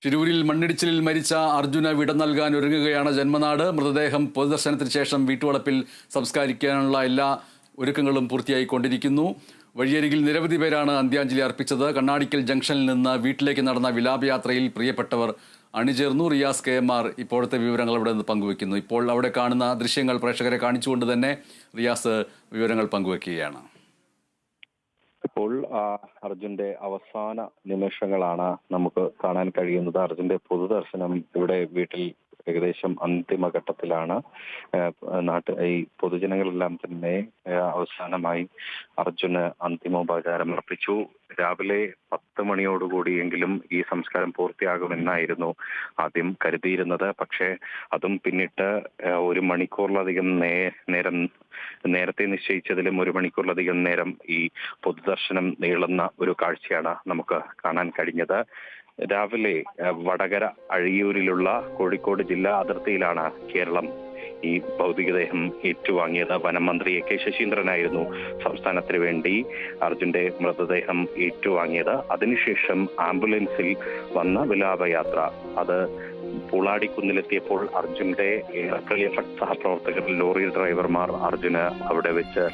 ശിരൂരിൽ മണ്ണിടിച്ചിലിൽ മരിച്ച അർജുന വിട നൽകാൻ ഒരുങ്ങുകയാണ് ജന്മനാട്. മൃതദേഹം പൊതുദർശനത്തിന് ശേഷം വീട്ടുവളപ്പിൽ സംസ്കരിക്കാനുള്ള എല്ലാ ഒരുക്കങ്ങളും പൂർത്തിയായിക്കൊണ്ടിരിക്കുന്നു. വഴിയരികിൽ നിരവധി പേരാണ് അന്ത്യാഞ്ജലി അർപ്പിച്ചത്. കണ്ണാടിക്കൽ ജംഗ്ഷനിൽ നിന്ന് വീട്ടിലേക്ക് നടന്ന വിലാപയാത്രയിൽ പ്രിയപ്പെട്ടവർ അണിചേർന്നു. റിയാസ് KMR ഇപ്പോഴത്തെ വിവരങ്ങൾ അവിടെ നിന്ന് പങ്കുവയ്ക്കുന്നു. ഇപ്പോൾ അവിടെ കാണുന്ന ദൃശ്യങ്ങൾ പ്രേക്ഷകരെ കാണിച്ചുകൊണ്ട് തന്നെ റിയാസ് വിവരങ്ങൾ പങ്കുവയ്ക്കുകയാണ്. ഇപ്പോൾ അർജുന്റെ അവസാന നിമിഷങ്ങളാണ് നമുക്ക് കാണാൻ കഴിയുന്നത്. അർജുന്റെ പൊതുദർശനം ഇവിടെ വീട്ടിൽ ഏകദേശം അന്തിമഘട്ടത്തിലാണ്. ഈ പൊതുജനങ്ങളെല്ലാം തന്നെ അവസാനമായി അർജുന് അന്തിമോപചാരം അർപ്പിച്ചു. രാവിലെ 10 മണിയോടുകൂടിയെങ്കിലും ഈ സംസ്കാരം പൂർത്തിയാകുമെന്നായിരുന്നു ആദ്യം കരുതിയിരുന്നത്. പക്ഷേ അതും പിന്നിട്ട് 1 മണിക്കൂറിലധികം നേരത്തെ നിശ്ചയിച്ചതിലും 1 മണിക്കൂറിലധികം നേരം ഈ പൊതുദർശനം നീളുന്ന ഒരു കാഴ്ചയാണ് നമുക്ക് കാണാൻ കഴിഞ്ഞത്. രാവിലെ വടകര അഴിയൂരിലുള്ള കോഴിക്കോട് ജില്ലാ അതിർത്തിയിലാണ് കേരളം ഈ ഭൗതികദേഹം ഏറ്റുവാങ്ങിയത്. വനം മന്ത്രി AK ശശീന്ദ്രനായിരുന്നു സംസ്ഥാനത്തിന് വേണ്ടി അർജുന്റെ മൃതദേഹം ഏറ്റുവാങ്ങിയത്. അതിനുശേഷം ആംബുലൻസിൽ വന്ന വിലാപയാത്ര അത് പൂളാടിക്കുന്നിലെത്തിയപ്പോൾ അർജുന്റെ പ്രിയപ്പെട്ട സഹപ്രവർത്തകർ ലോറി ഡ്രൈവർമാർ അർജുന് അവിടെ വെച്ച്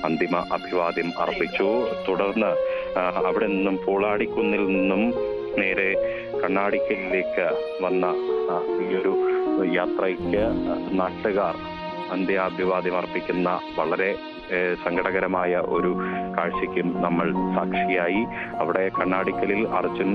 അന്തിമ അഭിവാദ്യം അർപ്പിച്ചു. തുടർന്ന് അവിടെ നിന്നും പൂളാടിക്കുന്നിൽ നിന്നും നേരെ കണ്ണാടിക്കലിലേക്ക് വന്ന ഈ ഒരു യാത്രയ്ക്ക് നാട്ടുകാർ അന്ത്യാഭിവാദ്യം അർപ്പിക്കുന്ന വളരെ സങ്കടകരമായ ഒരു കാഴ്ചയ്ക്കും നമ്മൾ സാക്ഷിയായി. അവിടെ കണ്ണാടിക്കലിൽ അർജുൻ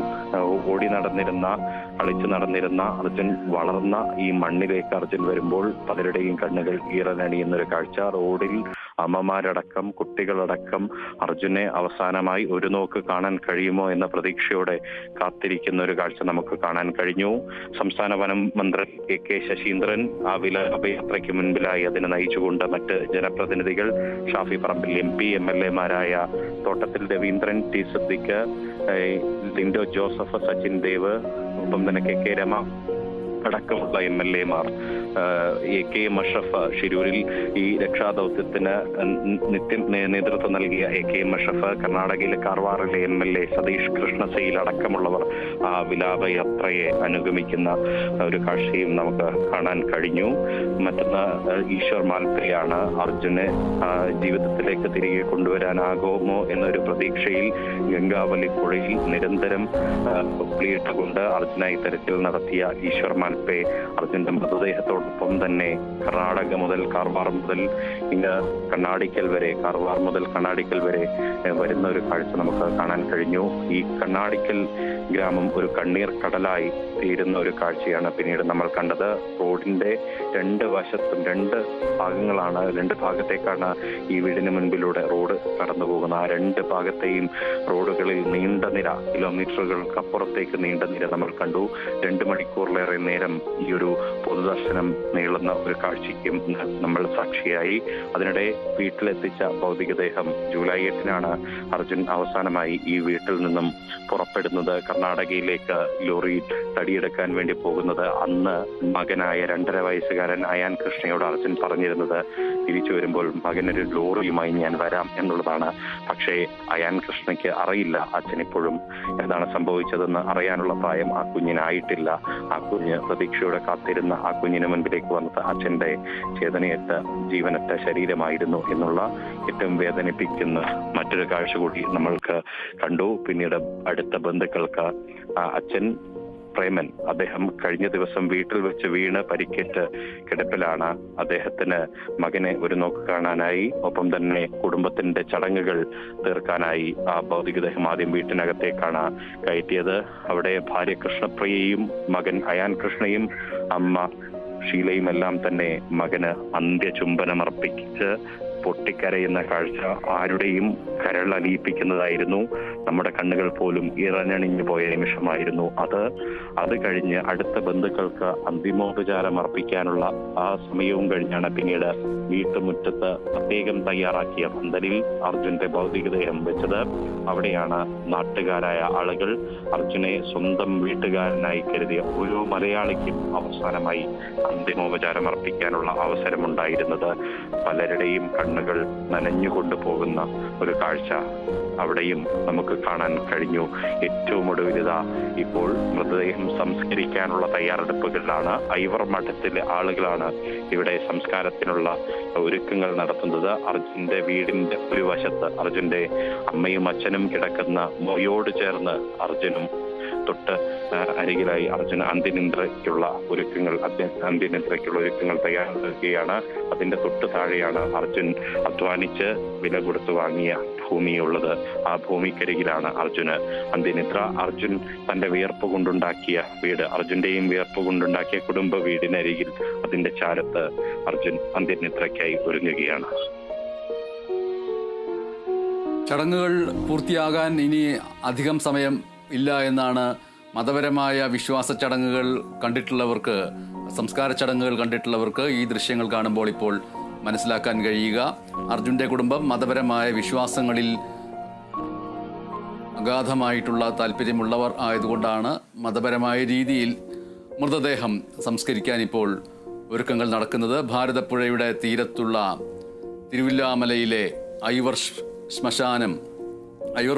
കളിച്ചു നടന്നിരുന്ന അർജുൻ വളർന്ന ഈ മണ്ണിലേക്ക് അർജുൻ വരുമ്പോൾ പലരുടെയും കണ്ണുകൾ ഈറനണിയുന്നൊരു കാഴ്ച. റോഡിൽ അമ്മമാരടക്കം കുട്ടികളടക്കം അർജുനെ അവസാനമായി ഒരു നോക്ക് കാണാൻ കഴിയുമോ എന്ന പ്രതീക്ഷയോടെ കാത്തിരിക്കുന്ന ഒരു കാഴ്ച നമുക്ക് കാണാൻ കഴിഞ്ഞു. സംസ്ഥാന വനം മന്ത്രി AK ശശീന്ദ്രൻ ആ വിലാപയാത്രയ്ക്ക് മുൻപിലായി അതിനെ നയിച്ചുകൊണ്ട് മറ്റ് ജനപ്രതിനിധികൾ ഷാഫി പറമ്പിൽ MP, MLA മാരായ തോട്ടത്തിൽ രവീന്ദ്രൻ, T സിദ്ദിഖ്, ലിൻഡോ ജോസഫ്, സച്ചിൻ ദേവ്, ഒപ്പം തന്നെ KK രമ അടക്കമുള്ള MLA മാർ, AKM അഷ്റഫ്, ശിരൂരിൽ ഈ രക്ഷാദൗത്യത്തിന് നേതൃത്വം നൽകിയ AKM അഷ്റഫ്, കർണാടകയിലെ കാർവാറിലെ MLA സതീഷ് കൃഷ്ണസെയിൽ അടക്കമുള്ളവർ ആ വിലാപയാത്രയെ അനുഗമിക്കുന്ന ഒരു കാഴ്ചയും നമുക്ക് കാണാൻ കഴിഞ്ഞു. മറ്റൊന്ന് ഈശ്വർ മാൽപ്പയാണ്. അർജുനെ ജീവിതത്തിലേക്ക് തിരികെ കൊണ്ടുവരാനാകുമോ എന്നൊരു പ്രതീക്ഷയിൽ ഗംഗാവലി പുഴയിൽ നിരന്തരം ഉപ്പിലിട്ടുകൊണ്ട് അർജുനായി തെരച്ചിൽ നടത്തിയ ഈശ്വർ മാൽപ്പെ അർജുന്റെ മൃതദേഹത്തോടൊപ്പം തന്നെ കർണാടക മുതൽ കാർവാർ മുതൽ കാർവാർ മുതൽ കണ്ണാടിക്കൽ വരെ വരുന്ന ഒരു കാഴ്ച നമുക്ക് കാണാൻ കഴിഞ്ഞു. ഈ കണ്ണാടിക്കൽ ഗ്രാമം ഒരു കണ്ണീർ കടലായി തീരുന്ന ഒരു കാഴ്ചയാണ് പിന്നീട് നമ്മൾ കണ്ടത്. റോഡിന്റെ 2 വശത്തും 2 ഭാഗത്തേക്കാണ് ഈ വീടിന് മുൻപിലൂടെ റോഡ് കടന്നു പോകുന്നത്. ആ 2 ഭാഗത്തെയും റോഡുകളിൽ നീണ്ട നിര, കിലോമീറ്ററുകൾക്ക് അപ്പുറത്തേക്ക് നീണ്ട നിര നമ്മൾ കണ്ടു. 2 മണിക്കൂറിലേറെ നേരം ഈ ഒരു പൊതുദർശനം നീളുന്ന ഒരു കാഴ്ചയ്ക്കും നമ്മൾ സാക്ഷിയായി. അതിനിടെ വീട്ടിലെത്തിച്ച ഭൗതികദേഹം ജൂലൈ 8-നാണ് അർജുൻ അവസാനമായി ഈ വീട്ടിൽ നിന്നും പുറപ്പെടുന്നത്. കർണാടകയിലേക്ക് ലോറി തടിയെടുക്കാൻ വേണ്ടി പോകുന്നത്. അന്ന് മകനായ 2.5 വയസ്സുകാരൻ അയാൻ കൃഷ്ണയോട് അർജുൻ പറഞ്ഞിരുന്നത് തിരിച്ചു വരുമ്പോൾ മകനൊരു ലോറിയുമായി ഞാൻ വരാം എന്നുള്ളതാണ്. പക്ഷേ അയാൻ കൃഷ്ണയ്ക്ക് അറിയില്ല അച്ഛൻ ഇപ്പോഴും എന്താണ് സംഭവിച്ചതെന്ന് അറിയാനുള്ള പ്രായം ആ കുഞ്ഞിനായിട്ടില്ല. ആ കുഞ്ഞ് പ്രതീക്ഷയോടെ കാത്തിരുന്ന ആ കുഞ്ഞിന് മുൻപിലേക്ക് വന്നത് അച്ഛന്റെ ചേതനയറ്റ ജീവനറ്റ ശരീരമായിരുന്നു എന്നുള്ള ഏറ്റവും വേദനിപ്പിക്കുന്ന മറ്റൊരു കാഴ്ച കൂടി നമ്മൾക്ക് കണ്ടു. പിന്നീട് അടുത്ത ബന്ധുക്കൾക്ക് അച്ഛൻ പ്രേമൻ, അദ്ദേഹം കഴിഞ്ഞ ദിവസം വീട്ടിൽ വെച്ച് വീണ് പരിക്കേറ്റ് കിടപ്പിലാണ്. അദ്ദേഹത്തിന് മകനെ ഒരു നോക്ക് കാണാനായി, ഒപ്പം തന്നെ കുടുംബത്തിന്റെ ചടങ്ങുകൾ തീർക്കാനായി ആ ഭൗതികദേഹം ആദ്യം വീട്ടിനകത്തേക്കാണ് കയറ്റിയത്. അവിടെ ഭാര്യ കൃഷ്ണപ്രിയയും മകൻ അയാൻ കൃഷ്ണയും അമ്മ ഷീലയും എല്ലാം തന്നെ മകന് അന്ത്യചുംബനമർപ്പിച്ച് പൊട്ടിക്കരയുന്ന കാഴ്ച ആരുടെയും കരളലിയിപ്പിക്കുന്നതായിരുന്നു. നമ്മുടെ കണ്ണുകൾ പോലും ഇറഞ്ഞണിഞ്ഞു പോയ നിമിഷമായിരുന്നു അത് കഴിഞ്ഞ് അടുത്ത ബന്ധുക്കൾക്ക് അന്തിമോപചാരം അർപ്പിക്കാനുള്ള ആ സമയവും കഴിഞ്ഞാണ് പിന്നീട് വീട്ടുമുറ്റത്ത് പ്രത്യേകം തയ്യാറാക്കിയ പന്തലിൽ അർജുന്റെ ഭൗതികദേഹം വെച്ചത്. അവിടെയാണ് നാട്ടുകാരായ ആളുകൾ അർജുനെ സ്വന്തം വീട്ടുകാരനായി കരുതിയ ഓരോ മലയാളിക്കും അവസാനമായി അന്തിമോപചാരം അർപ്പിക്കാനുള്ള അവസരമുണ്ടായിരുന്നത്. പലരുടെയും കണ്ണുകൾ നനഞ്ഞുകൊണ്ടു പോകുന്ന ഒരു കാഴ്ച അവിടെയും നമുക്ക് കാണാൻ കഴിഞ്ഞു. ഏറ്റവും ഒടുവിലിതാ ഇപ്പോൾ മൃതദേഹം സംസ്കരിക്കാനുള്ള തയ്യാറെടുപ്പുകളിലാണ്. ഐവർ മഠത്തിലെ ആളുകളാണ് ഇവിടെ സംസ്കാരത്തിനുള്ള ഒരുക്കങ്ങൾ നടത്തുന്നത്. അർജുന്റെ വീടിന്റെ ഒരു വശത്ത് അർജുന്റെ അമ്മയും അച്ഛനും കിടക്കുന്ന മൊയോട് ചേർന്ന് അർജുനും തൊട്ട് അരികിലായി അർജുൻ അന്ത്യനിദ്രയ്ക്കുള്ള ഒരുക്കങ്ങൾ തയ്യാറാക്കുകയാണ്. അതിന്റെ തൊട്ട് താഴെയാണ് അർജുൻ അധ്വാനിച്ച് വില കൊടുത്തു വാങ്ങിയ ഭൂമിയുള്ളത്. ആ ഭൂമിക്കരികിലാണ് അർജുന് അന്ത്യനിദ്ര. അർജുൻ തന്റെ വിയർപ്പ് കൊണ്ടുണ്ടാക്കിയ വീട്, അർജുന്റെയും വിയർപ്പ് കൊണ്ടുണ്ടാക്കിയ കുടുംബ വീടിനരികിൽ അതിന്റെ ചാരത്ത് അർജുൻ അന്ത്യനിദ്രയ്ക്കായി ഒരുങ്ങുകയാണ്. ചടങ്ങുകൾ പൂർത്തിയാകാൻ ഇനി അധികം സമയം ഇല്ല എന്നാണ് മതപരമായ വിശ്വാസ ചടങ്ങുകൾ കണ്ടിട്ടുള്ളവർക്ക്, സംസ്കാര ചടങ്ങുകൾ കണ്ടിട്ടുള്ളവർക്ക് ഈ ദൃശ്യങ്ങൾ കാണുമ്പോൾ ഇപ്പോൾ മനസ്സിലാക്കാൻ കഴിയുക. അർജുന്റെ കുടുംബം മതപരമായ വിശ്വാസങ്ങളിൽ അഗാധമായിട്ടുള്ള താല്പര്യമുള്ളവർ ആയതുകൊണ്ടാണ് മതപരമായ രീതിയിൽ മൃതദേഹം സംസ്കരിക്കാൻ ഇപ്പോൾ ഒരുക്കങ്ങൾ നടക്കുന്നത്. ഭാരതപ്പുഴയുടെ തീരത്തുള്ള തിരുവില്ലാമലയിലെ ഐവർ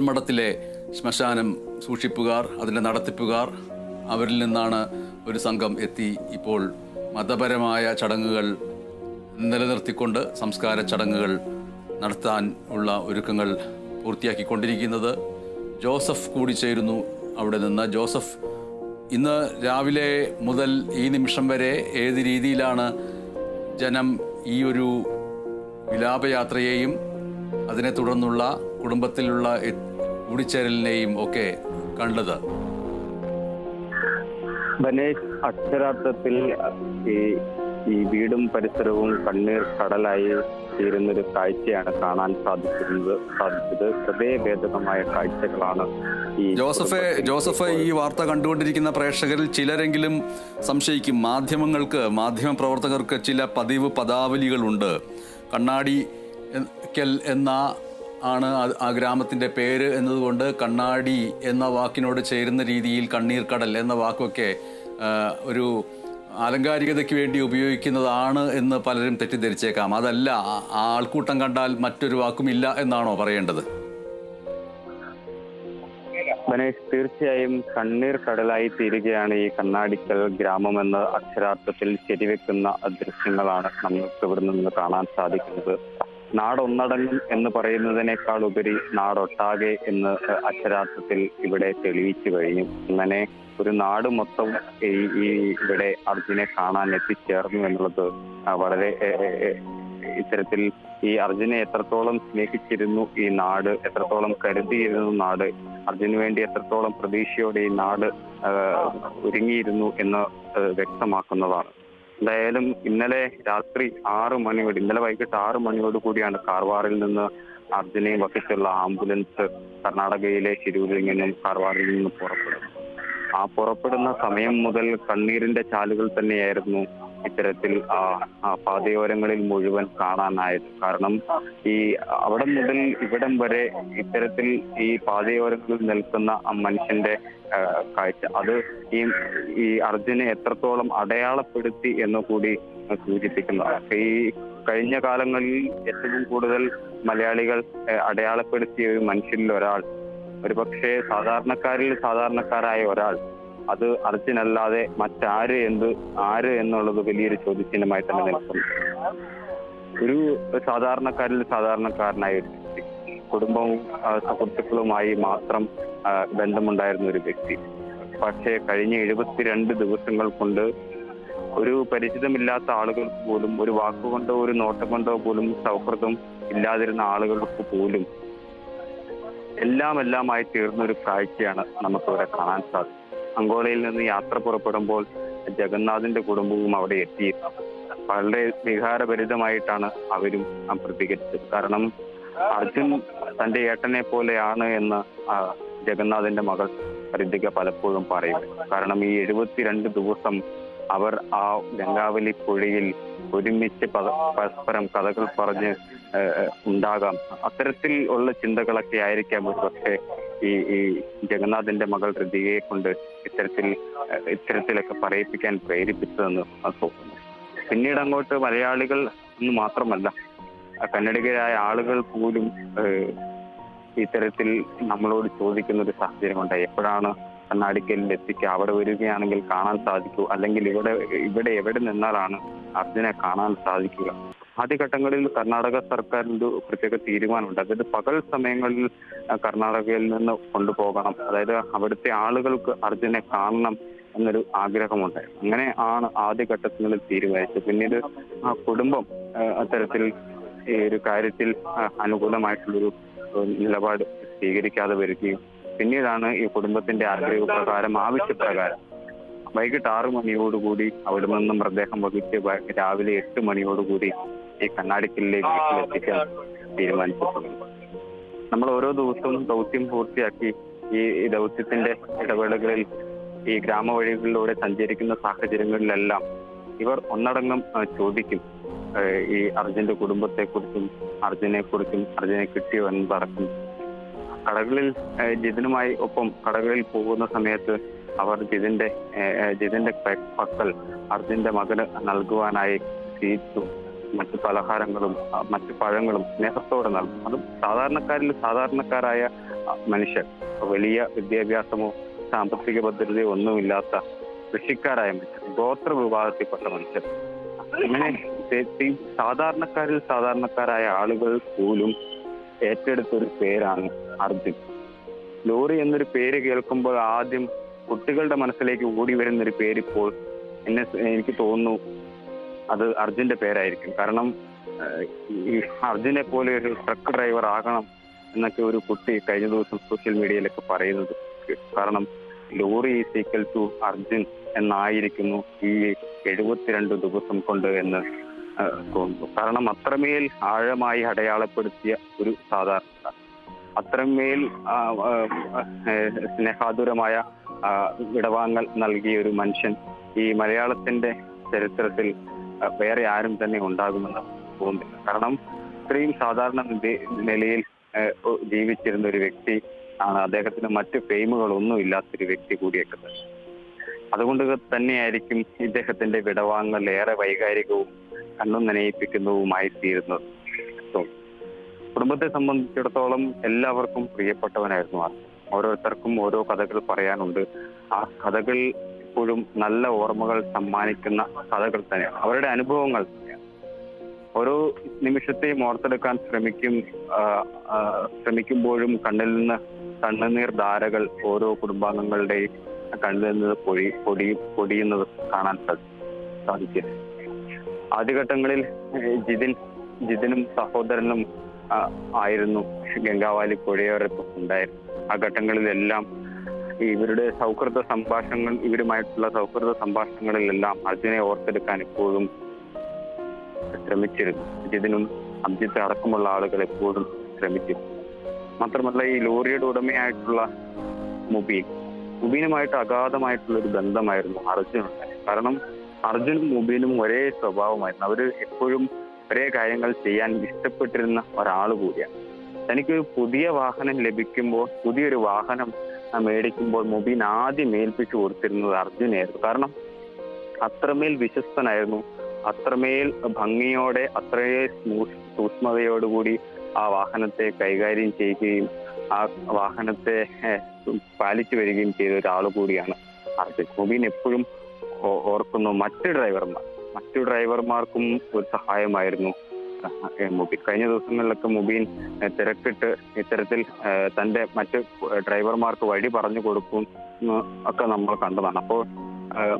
മഠത്തിലെ ശ്മശാനം സൂക്ഷിപ്പുകാർ, അതിൻ്റെ നടത്തിപ്പുകാർ, അവരിൽ നിന്നാണ് ഒരു സംഘം എത്തി ഇപ്പോൾ മതപരമായ ചടങ്ങുകൾ നിലനിർത്തിക്കൊണ്ട് സംസ്കാര ചടങ്ങുകൾ നടത്താൻ ഉള്ള ഒരുക്കങ്ങൾ പൂർത്തിയാക്കിക്കൊണ്ടിരിക്കുന്നത്. ജോസഫ് കൂടി ചേരുന്നു അവിടെ നിന്ന്. ജോസഫ്, ഇന്ന് രാവിലെ മുതൽ ഈ നിമിഷം വരെ ഏത് രീതിയിലാണ് ജനം ഈ ഒരു വിലാപയാത്രയെയും അതിനെ തുടർന്നുള്ള കുടുംബത്തിലുള്ള കൂടിച്ചേരലിനെയും ഒക്കെ കണ്ടത്? ബനേഷ്, അക്ഷരാർത്ഥത്തിൽ ഈ വീടും പരിസരവും കണ്ണീർ കടലായി തീരുന്നൊരു കാഴ്ചയാണ് കാണാൻ സാധിച്ചത്. ഹൃദയഭേദകമായ കാഴ്ചകളാണ് ഈ ജോസഫ്, ഈ വാർത്ത കണ്ടുകൊണ്ടിരിക്കുന്ന പ്രേക്ഷകരിൽ ചിലരെങ്കിലും സംശയിക്കും, മാധ്യമപ്രവർത്തകർക്ക് ചില പദാവലികളുണ്ട്. കണ്ണാടിക്കൽ എന്ന ആണ് ആ ഗ്രാമത്തിൻ്റെ പേര് എന്നതുകൊണ്ട് കണ്ണാടി എന്ന വാക്കിനോട് ചേരുന്ന രീതിയിൽ കണ്ണീർ കടൽ എന്ന വാക്കൊക്കെ ഒരു ആലങ്കാരികതയ്ക്ക് വേണ്ടി ഉപയോഗിക്കുന്നതാണ് എന്ന് പലരും തെറ്റിദ്ധരിച്ചേക്കാം. അതല്ല, ആ ആൾക്കൂട്ടം കണ്ടാൽ മറ്റൊരു വാക്കുമില്ല എന്നാണോ പറയേണ്ടത്? ബനേഷ്, തീർച്ചയായും കണ്ണീർ കടലായി തീരുകയാണ് ഈ കണ്ണാടിക്കൽ ഗ്രാമമെന്ന് അക്ഷരാർത്ഥത്തിൽ ശരിവെക്കുന്ന ദൃശ്യങ്ങളാണ് നമുക്ക് ഇവിടെ നിന്ന് കാണാൻ സാധിക്കുന്നത്. നാടൊന്നടങ്ങും എന്ന് പറയുന്നതിനേക്കാൾ ഉപരി നാടൊട്ടാകെ എന്ന് അക്ഷരാർത്ഥത്തിൽ ഇവിടെ തെളിയിച്ചു കഴിഞ്ഞു. അങ്ങനെ ഒരു നാട് മൊത്തം ഈ ഇവിടെ അർജുനെ കാണാൻ എത്തിച്ചേർന്നു എന്നുള്ളത് വളരെ ഇത്തരത്തിൽ ഈ അർജുനെ എത്രത്തോളം സ്നേഹിച്ചിരുന്നു ഈ നാട്, എത്രത്തോളം കരുതിയിരുന്നു നാട്, അർജുന് വേണ്ടി എത്രത്തോളം പ്രതീക്ഷയോടെ ഈ നാട് ഒരുങ്ങിയിരുന്നു എന്ന് വ്യക്തമാക്കുന്നതാണ്. എന്തായാലും ഇന്നലെ വൈകിട്ട് 6 മണിയോട് കൂടിയാണ് കാർവാറിൽ നിന്ന് അർജുനെ വഹിച്ചുള്ള ആംബുലൻസ് കർണാടകയിലെ ശിരൂരിൽ നിന്നും കാർവാറിൽ നിന്ന് പുറപ്പെടുന്നത്. ആ പുറപ്പെടുന്ന സമയം മുതൽ കണ്ണീരിന്റെ ചാലുകൾ തന്നെയായിരുന്നു ഇത്തരത്തിൽ പാതയോരങ്ങളിൽ മുഴുവൻ കാണാനായത്. കാരണം ഈ അവിടെ മുതൽ ഇവിടം വരെ ഇത്തരത്തിൽ ഈ പാതയോരങ്ങളിൽ നിൽക്കുന്ന ആ മനുഷ്യന്റെ കാഴ്ച, അത് ഈ അർജുനെ എത്രത്തോളം അടയാളപ്പെടുത്തി എന്ന് കൂടി സൂചിപ്പിക്കുന്നതാണ്. ഈ കഴിഞ്ഞ കാലങ്ങളിൽ ഏറ്റവും കൂടുതൽ മലയാളികൾ അടയാളപ്പെടുത്തിയ ഒരു മനുഷ്യരിൽ ഒരാൾ, ഒരുപക്ഷെ സാധാരണക്കാരായ ഒരാൾ, അത് അർജുനല്ലാതെ മറ്റാര് എന്നുള്ളത് വലിയൊരു ചോദ്യചിഹ്നമായി തന്നെ നിൽക്കുന്നു. ഒരു സാധാരണക്കാരനായ ഒരു വ്യക്തി, കുടുംബവും സുഹൃത്തുക്കളുമായി മാത്രം ബന്ധമുണ്ടായിരുന്ന ഒരു വ്യക്തി. പക്ഷേ കഴിഞ്ഞ 72 ദിവസങ്ങൾ കൊണ്ട് ഒരു പരിചിതമില്ലാത്ത ആളുകൾക്ക് പോലും, ഒരു വാക്കുകൊണ്ടോ ഒരു നോട്ടം കൊണ്ടോ പോലും സൗഹൃദം ഇല്ലാതിരുന്ന ആളുകൾക്ക് പോലും എല്ലാമായി തീർന്ന ഒരു കാഴ്ചയാണ് നമുക്കിവിടെ കാണാൻ സാധിച്ചത്. അങ്കോളയിൽ നിന്ന് യാത്ര പുറപ്പെടുമ്പോൾ ജഗന്നാഥിന്റെ കുടുംബവും അവിടെ എത്തിയിരുന്നു. വളരെ വികാരഭരിതമായിട്ടാണ് അവരും പ്രതികരിച്ചത്. കാരണം അർജുൻ തന്റെ ഏട്ടനെ പോലെയാണ് എന്ന് ജഗന്നാഥിന്റെ മകൾ ഹൃതിക പലപ്പോഴും പറയും. കാരണം ഈ 72 ദിവസം അവർ ആ ഗംഗാവലി പുഴയിൽ ഒരുമിച്ച് പരസ്പരം കഥകൾ പറഞ്ഞ് ഉണ്ടാകാം. അത്തരത്തിൽ ഉള്ള ചിന്തകളൊക്കെ ആയിരിക്കാം ഒരു പക്ഷേ ഈ ജഗന്നാഥിന്റെ മകൾ ഹൃതികയെ കൊണ്ട് ഇത്തരത്തിലൊക്കെ പറയിപ്പിക്കാൻ പ്രേരിപ്പിച്ചതെന്ന് തോന്നുന്നു. പിന്നീട് അങ്ങോട്ട് മലയാളികൾ എന്ന് മാത്രമല്ല, കന്നഡികരായ ആളുകൾ പോലും ഇത്തരത്തിൽ നമ്മളോട് ചോദിക്കുന്ന ഒരു സാഹചര്യമുണ്ട്. എപ്പോഴാണ് കണ്ണാടിക്കലിൽ എത്തിക്കുക, അവിടെ വരികയാണെങ്കിൽ കാണാൻ സാധിക്കൂ, അല്ലെങ്കിൽ ഇവിടെ എവിടെ നിന്നാലാണ് അർജുനെ കാണാൻ സാധിക്കുക. ആദ്യഘട്ടങ്ങളിൽ കർണാടക സർക്കാരിന്റെ ഒരു പ്രത്യേക തീരുമാനമുണ്ട്. അതായത് പകൽ സമയങ്ങളിൽ കർണാടകയിൽ നിന്ന് കൊണ്ടുപോകണം, അതായത് അവിടുത്തെ ആളുകൾക്ക് അർജുനെ കാണണം എന്നൊരു ആഗ്രഹമുണ്ടായിരുന്നു. അങ്ങനെ ആണ് ആദ്യഘട്ടങ്ങളിൽ തീരുമാനിച്ചത്. പിന്നീട് ആ കുടുംബം അത്തരത്തിൽ ഈ ഒരു കാര്യത്തിൽ അനുകൂലമായിട്ടുള്ളൊരു നിലപാട് സ്വീകരിക്കാതെ വരികയും പിന്നീടാണ് ഈ കുടുംബത്തിന്റെ ആഗ്രഹപ്രകാരം ആവശ്യപ്രകാരം വൈകിട്ട് 6 മണിയോടുകൂടി അവിടെ നിന്നും മൃതദേഹം വഹിച്ച് രാവിലെ 8 മണിയോടുകൂടി ഈ കണ്ണാടിക്കലിലെ വീട്ടിലെത്തിക്കാൻ തീരുമാനിച്ചിട്ടുണ്ട്. നമ്മൾ ഓരോ ദിവസവും ദൗത്യം പൂർത്തിയാക്കി ഈ ദൗത്യത്തിന്റെ ഇടവേളകളിൽ ഈ ഗ്രാമവഴികളിലൂടെ സഞ്ചരിക്കുന്ന സാഹചര്യങ്ങളിലെല്ലാം ഇവർ ഒന്നടങ്കം ചോദിക്കും ഈ അർജുന്റെ കുടുംബത്തെക്കുറിച്ചും അർജുനെ കിട്ടിയോ എന്നതടക്കം. കടകളിൽ ജിതിനുമായി ഒപ്പം കടകളിൽ പോകുന്ന സമയത്ത് അവർ ജിതിന്റെ പക്കൽ അർജുന്റെ മകന് നൽകുവാനായി സ്വീറ്റ്സും മറ്റു പലഹാരങ്ങളും മറ്റു പഴങ്ങളും സ്നേഹത്തോടെ നൽകും. അതും സാധാരണക്കാരായ മനുഷ്യർ, വലിയ വിദ്യാഭ്യാസമോ സാമ്പത്തിക ഭദ്രതയോ ഒന്നുമില്ലാത്ത കൃഷിക്കാരായ മനുഷ്യർ, ഗോത്ര വിഭാഗത്തിൽപ്പെട്ട മനുഷ്യർ, അങ്ങനെ സാധാരണക്കാരായ ആളുകൾ പോലും ഏറ്റെടുത്തൊരു പേരാണ് അർജുൻ. ലോറി എന്നൊരു പേര് കേൾക്കുമ്പോൾ ആദ്യം കുട്ടികളുടെ മനസ്സിലേക്ക് ഓടി വരുന്നൊരു പേരിപ്പോൾ എനിക്ക് തോന്നുന്നു അത് അർജുന്റെ പേരായിരിക്കും. കാരണം ഈ അർജുനെ പോലെ ഒരു ട്രക്ക് ഡ്രൈവർ ആകണം എന്നൊക്കെ ഒരു കുട്ടി കഴിഞ്ഞ ദിവസം സോഷ്യൽ മീഡിയയിലൊക്കെ പറയുന്നത്. കാരണം lorry is equal to Arjun എന്നായിരിക്കുന്നു ഈ 72 ദിവസം കൊണ്ട് എന്ന് തോന്നുന്നു. കാരണം അത്രമേൽ ആഴമായി അടയാളപ്പെടുത്തിയ ഒരു സാധാരണക്കാർ, അത്രമേൽ സ്നേഹാതുരമായ വിടവാങ്ങൽ നൽകിയ ഒരു മനുഷ്യൻ ഈ മലയാളത്തിന്റെ ചരിത്രത്തിൽ വേറെ ആരും തന്നെ ഉണ്ടാകുമെന്ന് തോന്നുന്നില്ല. കാരണം ഇത്രയും സാധാരണ നിലയിൽ ജീവിച്ചിരുന്ന ഒരു വ്യക്തി ആണ്. അദ്ദേഹത്തിന് മറ്റു ഫെയിമുകളൊന്നും ഇല്ലാത്തൊരു വ്യക്തി കൂടിയൊക്കെ തന്നെ. അതുകൊണ്ട് തന്നെയായിരിക്കും ഇദ്ദേഹത്തിന്റെ വിടവാങ്ങൽ ഏറെ വൈകാരികവും കണ്ണും നനയിപ്പിക്കുന്നതുമായി തീരുന്നത്. കുടുംബത്തെ സംബന്ധിച്ചിടത്തോളം എല്ലാവർക്കും പ്രിയപ്പെട്ടവനായിരുന്നു അർജുൻ. ഓരോരുത്തർക്കും ഓരോ കഥകൾ പറയാനുണ്ട്. ആ കഥകൾ എപ്പോഴും നല്ല ഓർമ്മകൾ സമ്മാനിക്കുന്ന കഥകൾ തന്നെയാണ്, അവരുടെ അനുഭവങ്ങൾ തന്നെയാണ്. ഓരോ നിമിഷത്തെയും ഓർത്തെടുക്കാൻ ശ്രമിക്കുമ്പോഴും കണ്ണിൽ നിന്ന് കണ്ണുനീർ ധാരകൾ ഓരോ കുടുംബാംഗങ്ങളുടെയും കണ്ണിൽ നിന്ന് പൊടിയുന്നത് കാണാൻ സാധിക്കും. ആദ്യഘട്ടങ്ങളിൽ ജിതിനും സഹോദരനും ആയിരുന്നു ഗംഗാവാലി പുഴയോരത്തും ഉണ്ടായിരുന്നു. ആ ഘട്ടങ്ങളിലെല്ലാം ഇവരുമായിട്ടുള്ള സൗഹൃദ സംഭാഷണങ്ങളിലെല്ലാം അർജുനെ ഓർത്തെടുക്കാൻ എപ്പോഴും ശ്രമിച്ചിരുന്നു. ജിതിനും അഭിജിത്ത് അടക്കമുള്ള ആളുകൾ എപ്പോഴും ശ്രമിച്ചിരുന്നു. മാത്രമല്ല ഈ ലോറിയുടെ ഉടമയായിട്ടുള്ള മുബീനുമായിട്ട് അഗാധമായിട്ടുള്ള ഒരു ബന്ധമായിരുന്നു അർജുനുണ്ടായത്. കാരണം അർജുനും മുബീനും ഒരേ സ്വഭാവമായിരുന്നു. അവര് എപ്പോഴും ഒരേ കാര്യങ്ങൾ ചെയ്യാൻ ഇഷ്ടപ്പെട്ടിരുന്ന ഒരാൾ കൂടിയാണ്. തനിക്ക് പുതിയ വാഹനം ലഭിക്കുമ്പോൾ, പുതിയൊരു വാഹനം മേടിക്കുമ്പോൾ മുബീൻ ആദ്യം ഏൽപ്പിച്ചു കൊടുത്തിരുന്നത് അർജുനായിരുന്നു. കാരണം അത്രമേൽ വിശ്വസ്തനായിരുന്നു, അത്രമേൽ ഭംഗിയോടെ, അത്രയേ സൂക്ഷ്മതയോടുകൂടി ആ വാഹനത്തെ കൈകാര്യം ചെയ്യുകയും ആ വാഹനത്തെ പാലിച്ചു വരികയും ചെയ്ത ഒരാൾ കൂടിയാണ് അർജുൻ. മുബീൻ എപ്പോഴും ഓർക്കുന്നു മറ്റു ഡ്രൈവർമാർക്കും ഒരു സഹായമായിരുന്നു മുബീൻ. കഴിഞ്ഞ ദിവസങ്ങളിലൊക്കെ മുബീൻ തിരക്കിട്ട് ഇത്തരത്തിൽ തന്റെ മറ്റ് ഡ്രൈവർമാർക്ക് വഴി പറഞ്ഞു കൊടുക്കും ഒക്കെ നമ്മൾ കണ്ടതാണ്. അപ്പോൾ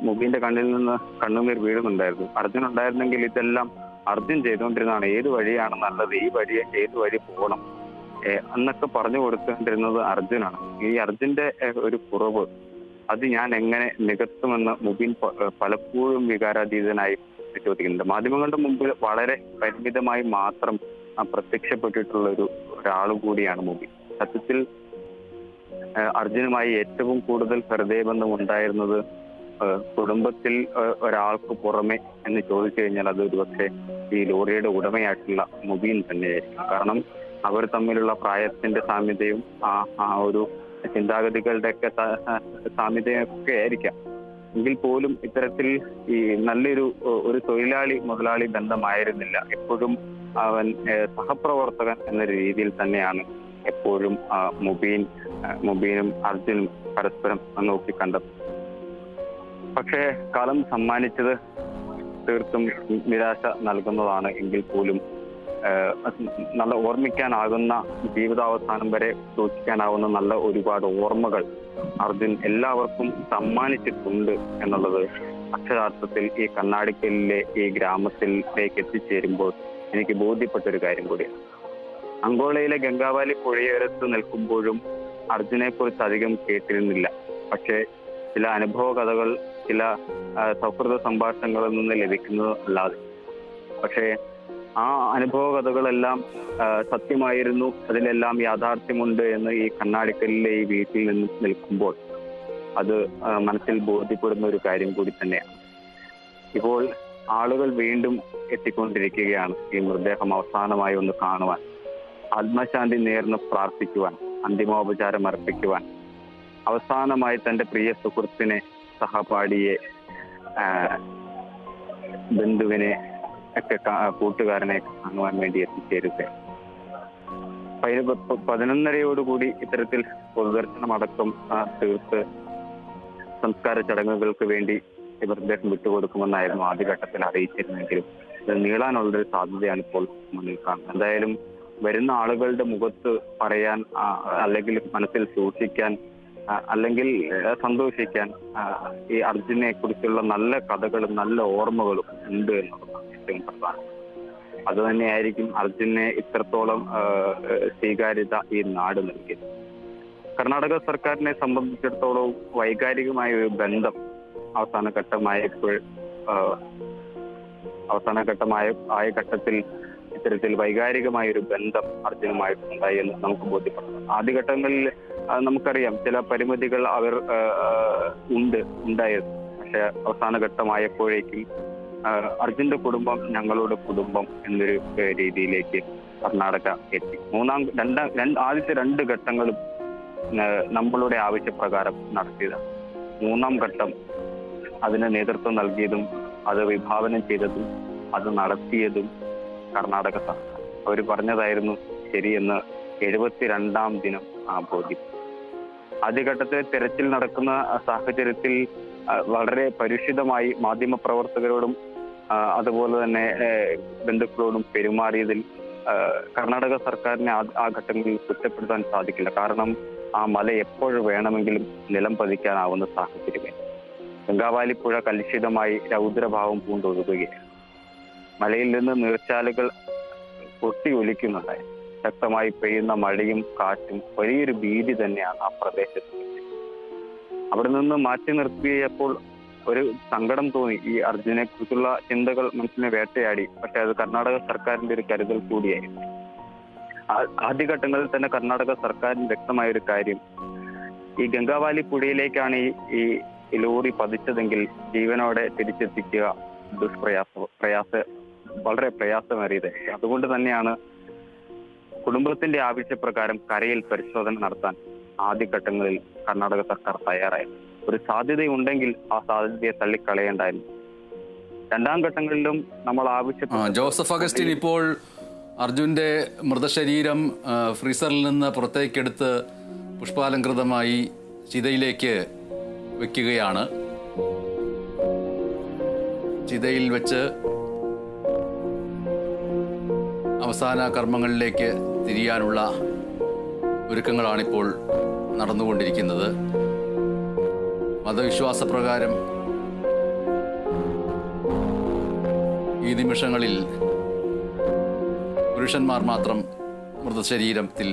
മുബീന്റെ കണ്ണിൽ നിന്ന് കണ്ണുനീർ വീഴുന്നുണ്ടായിരുന്നു. അർജുൻ ഉണ്ടായിരുന്നെങ്കിൽ ഇതെല്ലാം അർജുൻ ചെയ്തുകൊണ്ടിരുന്നതാണ്. ഏത് വഴിയാണ് നല്ലത്, ഈ ഏത് വഴി പോകണം എന്നൊക്കെ പറഞ്ഞു കൊടുത്തുകൊണ്ടിരുന്നത് അർജുനാണ്. ഈ അർജുന്റെ ഒരു കുറവ് അത് ഞാൻ എങ്ങനെ നികത്തുമെന്ന് മുബീൻ പലപ്പോഴും വികാരാതീതനായി ചോദിക്കുന്നുണ്ട്. മാധ്യമങ്ങളുടെ മുമ്പിൽ വളരെ പരിമിതമായി മാത്രം പ്രത്യക്ഷപ്പെട്ടിട്ടുള്ള ഒരാൾ കൂടിയാണ് മുബീൻ. സത്യത്തിൽ അർജുനുമായി ഏറ്റവും കൂടുതൽ ഹൃദയബന്ധം ഉണ്ടായിരുന്നത് കുടുംബത്തിൽ ഒരാൾക്ക് പുറമെ എന്ന് ചോദിച്ചു കഴിഞ്ഞാൽ അത് ഒരുപക്ഷെ ഈ ലോറിയുടെ ഉടമയായിട്ടുള്ള മുബീൻ തന്നെയായിരിക്കും. കാരണം അവർ തമ്മിലുള്ള പ്രായത്തിന്റെ സാമ്യതയും ആ ഒരു ചിന്താഗതികളുടെയൊക്കെ സാമ്യതയൊക്കെ ആയിരിക്കാം. എങ്കിൽ പോലും ഇത്തരത്തിൽ ഈ നല്ലൊരു മുതലാളി ബന്ധമായിരുന്നില്ല. എപ്പോഴും അവൻ സഹപ്രവർത്തകൻ എന്ന രീതിയിൽ തന്നെയാണ് എപ്പോഴും മുബീനും അർജുനും പരസ്പരം നോക്കിക്കണ്ടത്. പക്ഷേ കാലം സമ്മാനിച്ചത് തീർത്തും നിരാശ നൽകുന്നതാണ്. എങ്കിൽ പോലും നല്ല ഓർമ്മിക്കാനാകുന്ന, ജീവിതാവസാനം വരെ സൂക്ഷിക്കാനാവുന്ന നല്ല ഒരുപാട് ഓർമ്മകൾ അർജുൻ എല്ലാവർക്കും സമ്മാനിച്ചിട്ടുണ്ട് എന്നുള്ളത് അക്ഷരാർത്ഥത്തിൽ ഈ കണ്ണാടിക്കലിലെ ഈ ഗ്രാമത്തിലേക്ക് എത്തിച്ചേരുമ്പോൾ എനിക്ക് ബോധ്യപ്പെട്ടൊരു കാര്യം കൂടിയാണ്. അങ്കോളയിലെ ഗംഗാവാലി പുഴയോരത്ത് നിൽക്കുമ്പോഴും അർജുനെ കുറിച്ച് അധികം കേട്ടിരുന്നില്ല. പക്ഷേ ചില അനുഭവ കഥകൾ, ചില സൗഹൃദ സംഭാഷണങ്ങളിൽ നിന്ന് ലഭിക്കുന്നത് അല്ലാതെ. പക്ഷേ ആ അനുഭവ കഥകളെല്ലാം സത്യമായിരുന്നു, അതിലെല്ലാം യാഥാർത്ഥ്യമുണ്ട് എന്ന് ഈ കണ്ണാടിക്കലിലെ ഈ വീട്ടിൽ നിന്ന് നിൽക്കുമ്പോൾ അത് മനസ്സിൽ ബോധ്യപ്പെടുന്ന ഒരു കാര്യം കൂടി തന്നെയാണ്. ഇപ്പോൾ ആളുകൾ വീണ്ടും എത്തിക്കൊണ്ടിരിക്കുകയാണ് ഈ മൃതദേഹം അവസാനമായി ഒന്ന് കാണുവാൻ, ആത്മശാന്തി നേർന്ന് പ്രാർത്ഥിക്കുവാൻ, അന്തിമോപചാരം അർപ്പിക്കുവാൻ, അവസാനമായി തന്റെ പ്രിയ സുഹൃത്തിനെ, സഹപാഠിയെ, ബന്ധുവിനെ ഒക്കെ, കൂട്ടുകാരനെ കാണുവാൻ വേണ്ടി എത്തിച്ചേരുക. 11:30 ഇത്തരത്തിൽ പൊതുദർശനം അടക്കം തീർത്ത് സംസ്കാര ചടങ്ങുകൾക്ക് വേണ്ടി മൃതദേഹം വിട്ടുകൊടുക്കുമെന്നായിരുന്നു ആദ്യഘട്ടത്തിൽ അറിയിച്ചിരുന്നെങ്കിലും ഇത് നീളാനുള്ളൊരു സാധ്യതയാണ് ഇപ്പോൾ മുന്നിൽ കാണുന്നത്. എന്തായാലും വരുന്ന ആളുകളുടെ മുഖത്ത് പറയാൻ, അല്ലെങ്കിൽ മനസ്സിൽ സൂക്ഷിക്കാൻ, അല്ലെങ്കിൽ സന്തോഷിക്കാൻ ഈ അർജുനെ കുറിച്ചുള്ള നല്ല കഥകളും നല്ല ഓർമ്മകളും ഉണ്ട് എന്നുള്ളതാണ് ഏറ്റവും പ്രധാനം. അത് തന്നെയായിരിക്കും അർജുനെ ഇത്രത്തോളം സ്വീകാര്യത ഈ നാട് നൽകിയത്. കർണാടക സർക്കാരിനെ സംബന്ധിച്ചിടത്തോളം വൈകാരികമായ ഒരു ബന്ധം അവസാന ഘട്ടത്തിൽ ഇത്തരത്തിൽ വൈകാരികമായ ഒരു ബന്ധം അർജുനുമായിട്ടുണ്ടായി എന്ന് നമുക്ക് ബോധ്യപ്പെടുന്നു. ആദ്യഘട്ടങ്ങളിൽ നമുക്കറിയാം ചില പരിമിതികൾ ഉണ്ടായിരുന്നു. പക്ഷെ അവസാന ഘട്ടമായപ്പോഴേക്കും അർജുന്റെ കുടുംബം ഞങ്ങളുടെ കുടുംബം എന്നൊരു രീതിയിലേക്ക് കർണാടക എത്തി. ആദ്യത്തെ 2 ഘട്ടങ്ങളും നമ്മളുടെ ആവശ്യപ്രകാരം നടത്തിയതാണ്. 3-ാം ഘട്ടം അതിന് നേതൃത്വം നൽകിയതും അത് വിഭാവനം ചെയ്തതും അത് നടത്തിയതും കർണാടക സർക്കാർ. അവർ പറഞ്ഞതായിരുന്നു ശരിയെന്ന് 72-ാം ദിനം ബോധ്യം. ആദ്യഘട്ടത്തിൽ തെരച്ചിൽ നടക്കുന്ന സാഹചര്യത്തിൽ വളരെ പരുഷിതമായി മാധ്യമപ്രവർത്തകരോടും അതുപോലെ തന്നെ ബന്ധുക്കളോടും പെരുമാറിയതിൽ കർണാടക സർക്കാരിനെ ആ ഘട്ടങ്ങളിൽ കുറ്റപ്പെടുത്താൻ സാധിക്കില്ല. കാരണം ആ മല എപ്പോഴും വേണമെങ്കിലും നിലം പതിക്കാനാവുന്ന സാഹചര്യമേ. ഗംഗാവാലി പുഴ കലുഷിതമായി രൗദ്രഭാവം പൂണ്ടൊഴുകുകയാണ്. മലയിൽ നിന്ന് നീർച്ചാലുകൾ പൊട്ടി ഒലിക്കുന്നുണ്ടായി. ശക്തമായി പെയ്യുന്ന മഴയും കാറ്റും വലിയൊരു ഭീതി തന്നെയാണ് ആ പ്രദേശത്ത്. അവിടെ നിന്ന് മാറ്റി നിർത്തിയപ്പോൾ ഒരു സങ്കടം തോന്നി. ഈ അർജുനെ കുറിച്ചുള്ള ചിന്തകൾ മനസ്സിനെ വേട്ടയാടി. പക്ഷെ അത് കർണാടക സർക്കാരിന്റെ ഒരു കരുതൽ കൂടിയായിരുന്നു. ആദ്യഘട്ടങ്ങളിൽ തന്നെ കർണാടക സർക്കാരിന് വ്യക്തമായ ഒരു കാര്യം, ഈ ഗംഗാവാലി പുഴയിലേക്കാണ് ഈ ലോറി പതിച്ചതെങ്കിൽ ജീവനോടെ തിരിച്ചെത്തിക്കുക വളരെ പ്രയാസമേറിയതായിരിക്കും. അതുകൊണ്ട് തന്നെയാണ് കുടുംബത്തിന്റെ ആവശ്യപ്രകാരം കരയിൽ പരിശോധന നടത്താൻ ആദ്യഘട്ടങ്ങളിൽ കർണാടക സർക്കാർ തയ്യാറായത്. ഒരു സാധ്യതയുണ്ടെങ്കിൽ ആ സാധ്യതയെ തള്ളിക്കളയേണ്ടായിരുന്നു. 2-ാം ഘട്ടങ്ങളിലും നമ്മൾ ജോസഫ് അഗസ്റ്റിൻ, ഇപ്പോൾ അർജുന്റെ മൃതശരീരം ഫ്രീസറിൽ നിന്ന് പുറത്തേക്കെടുത്ത് പുഷ്പാലങ്കൃതമായി ചിതയിലേക്ക് വെക്കുകയാണ്. ചിതയിൽ വെച്ച് അവസാന കർമ്മങ്ങളിലേക്ക് തിരിയാനുള്ള ഒരുക്കങ്ങളാണിപ്പോൾ നടന്നുകൊണ്ടിരിക്കുന്നത്. മതവിശ്വാസപ്രകാരം ഈ നിമിഷങ്ങളിൽ പുരുഷന്മാർ മാത്രം മൃതശരീരത്തിൽ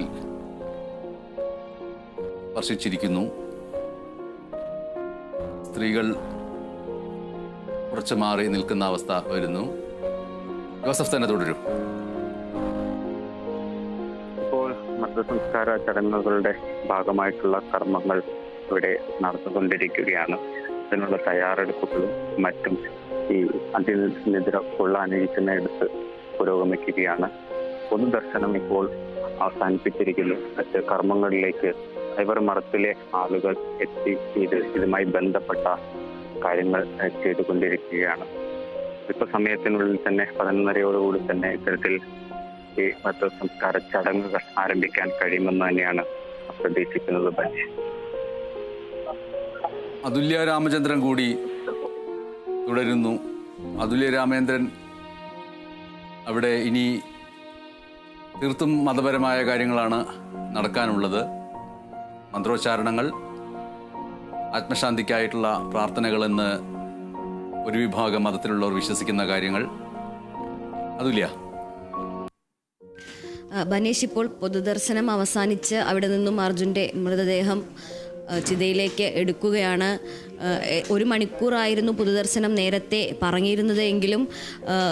സ്പർശിച്ചിരിക്കുന്നു. സ്ത്രീകൾ കുറച്ച് മാറി നിൽക്കുന്ന അവസ്ഥ വരുന്നു. ജോസഫ് തന്നെ തുടരും. ഇപ്പോൾ മൃതസംസ്കാര ചടങ്ങുകളുടെ ഭാഗമായിട്ടുള്ള കർമ്മങ്ങൾ ഇവിടെ നടന്നുകൊണ്ടിരിക്കുകയാണ്. അതിനുള്ള തയ്യാറെടുപ്പുകളും മറ്റും ഈ അതിനെതിരെ കൊള്ളാനിരിക്കുന്നിടത്ത് പുരോഗമിക്കുകയാണ്. പൊതുദർശനം ഇപ്പോൾ അവസാനിപ്പിച്ചിരിക്കുന്നു. മറ്റ് കർമ്മങ്ങളിലേക്ക് ഐവർ മഠത്തിലെ ആളുകൾ എത്തി ഇതുമായി ബന്ധപ്പെട്ട കാര്യങ്ങൾ ചെയ്തുകൊണ്ടിരിക്കുകയാണ്. ഇപ്പൊ സമയത്തിനുള്ളിൽ തന്നെ 11:30 തന്നെ ഇത്തരത്തിൽ ഈ മറ്റ് സംസ്കാര ചടങ്ങുകൾ ആരംഭിക്കാൻ കഴിയുമെന്ന് തന്നെയാണ് പ്രതീക്ഷിക്കുന്നത്. അതുല്യ രാമചന്ദ്രൻ കൂടി തുടരുന്നു. അതുല്യ രാമചന്ദ്രൻ, അവിടെ ഇനി തീർത്തും മതപരമായ കാര്യങ്ങളാണ് നടക്കാനുള്ളത്. മന്ത്രോച്ചാരണങ്ങൾ, ആത്മശാന്തിക്കായിട്ടുള്ള പ്രാർത്ഥനകളെന്ന് ഒരു വിഭാഗം മതത്തിലുള്ളവർ വിശ്വസിക്കുന്ന കാര്യങ്ങൾ. അതുല്യ. ബനേഷ്, ഇപ്പോൾ പൊതുദർശനം അവസാനിച്ച് അവിടെ നിന്നും അർജുൻ്റെ മൃതദേഹം ചിതയിലേക്ക് എടുക്കുകയാണ്. 1 മണിക്കൂറായിരുന്നു പൊതുദർശനം നേരത്തെ പറഞ്ഞിരുന്നത് എങ്കിലും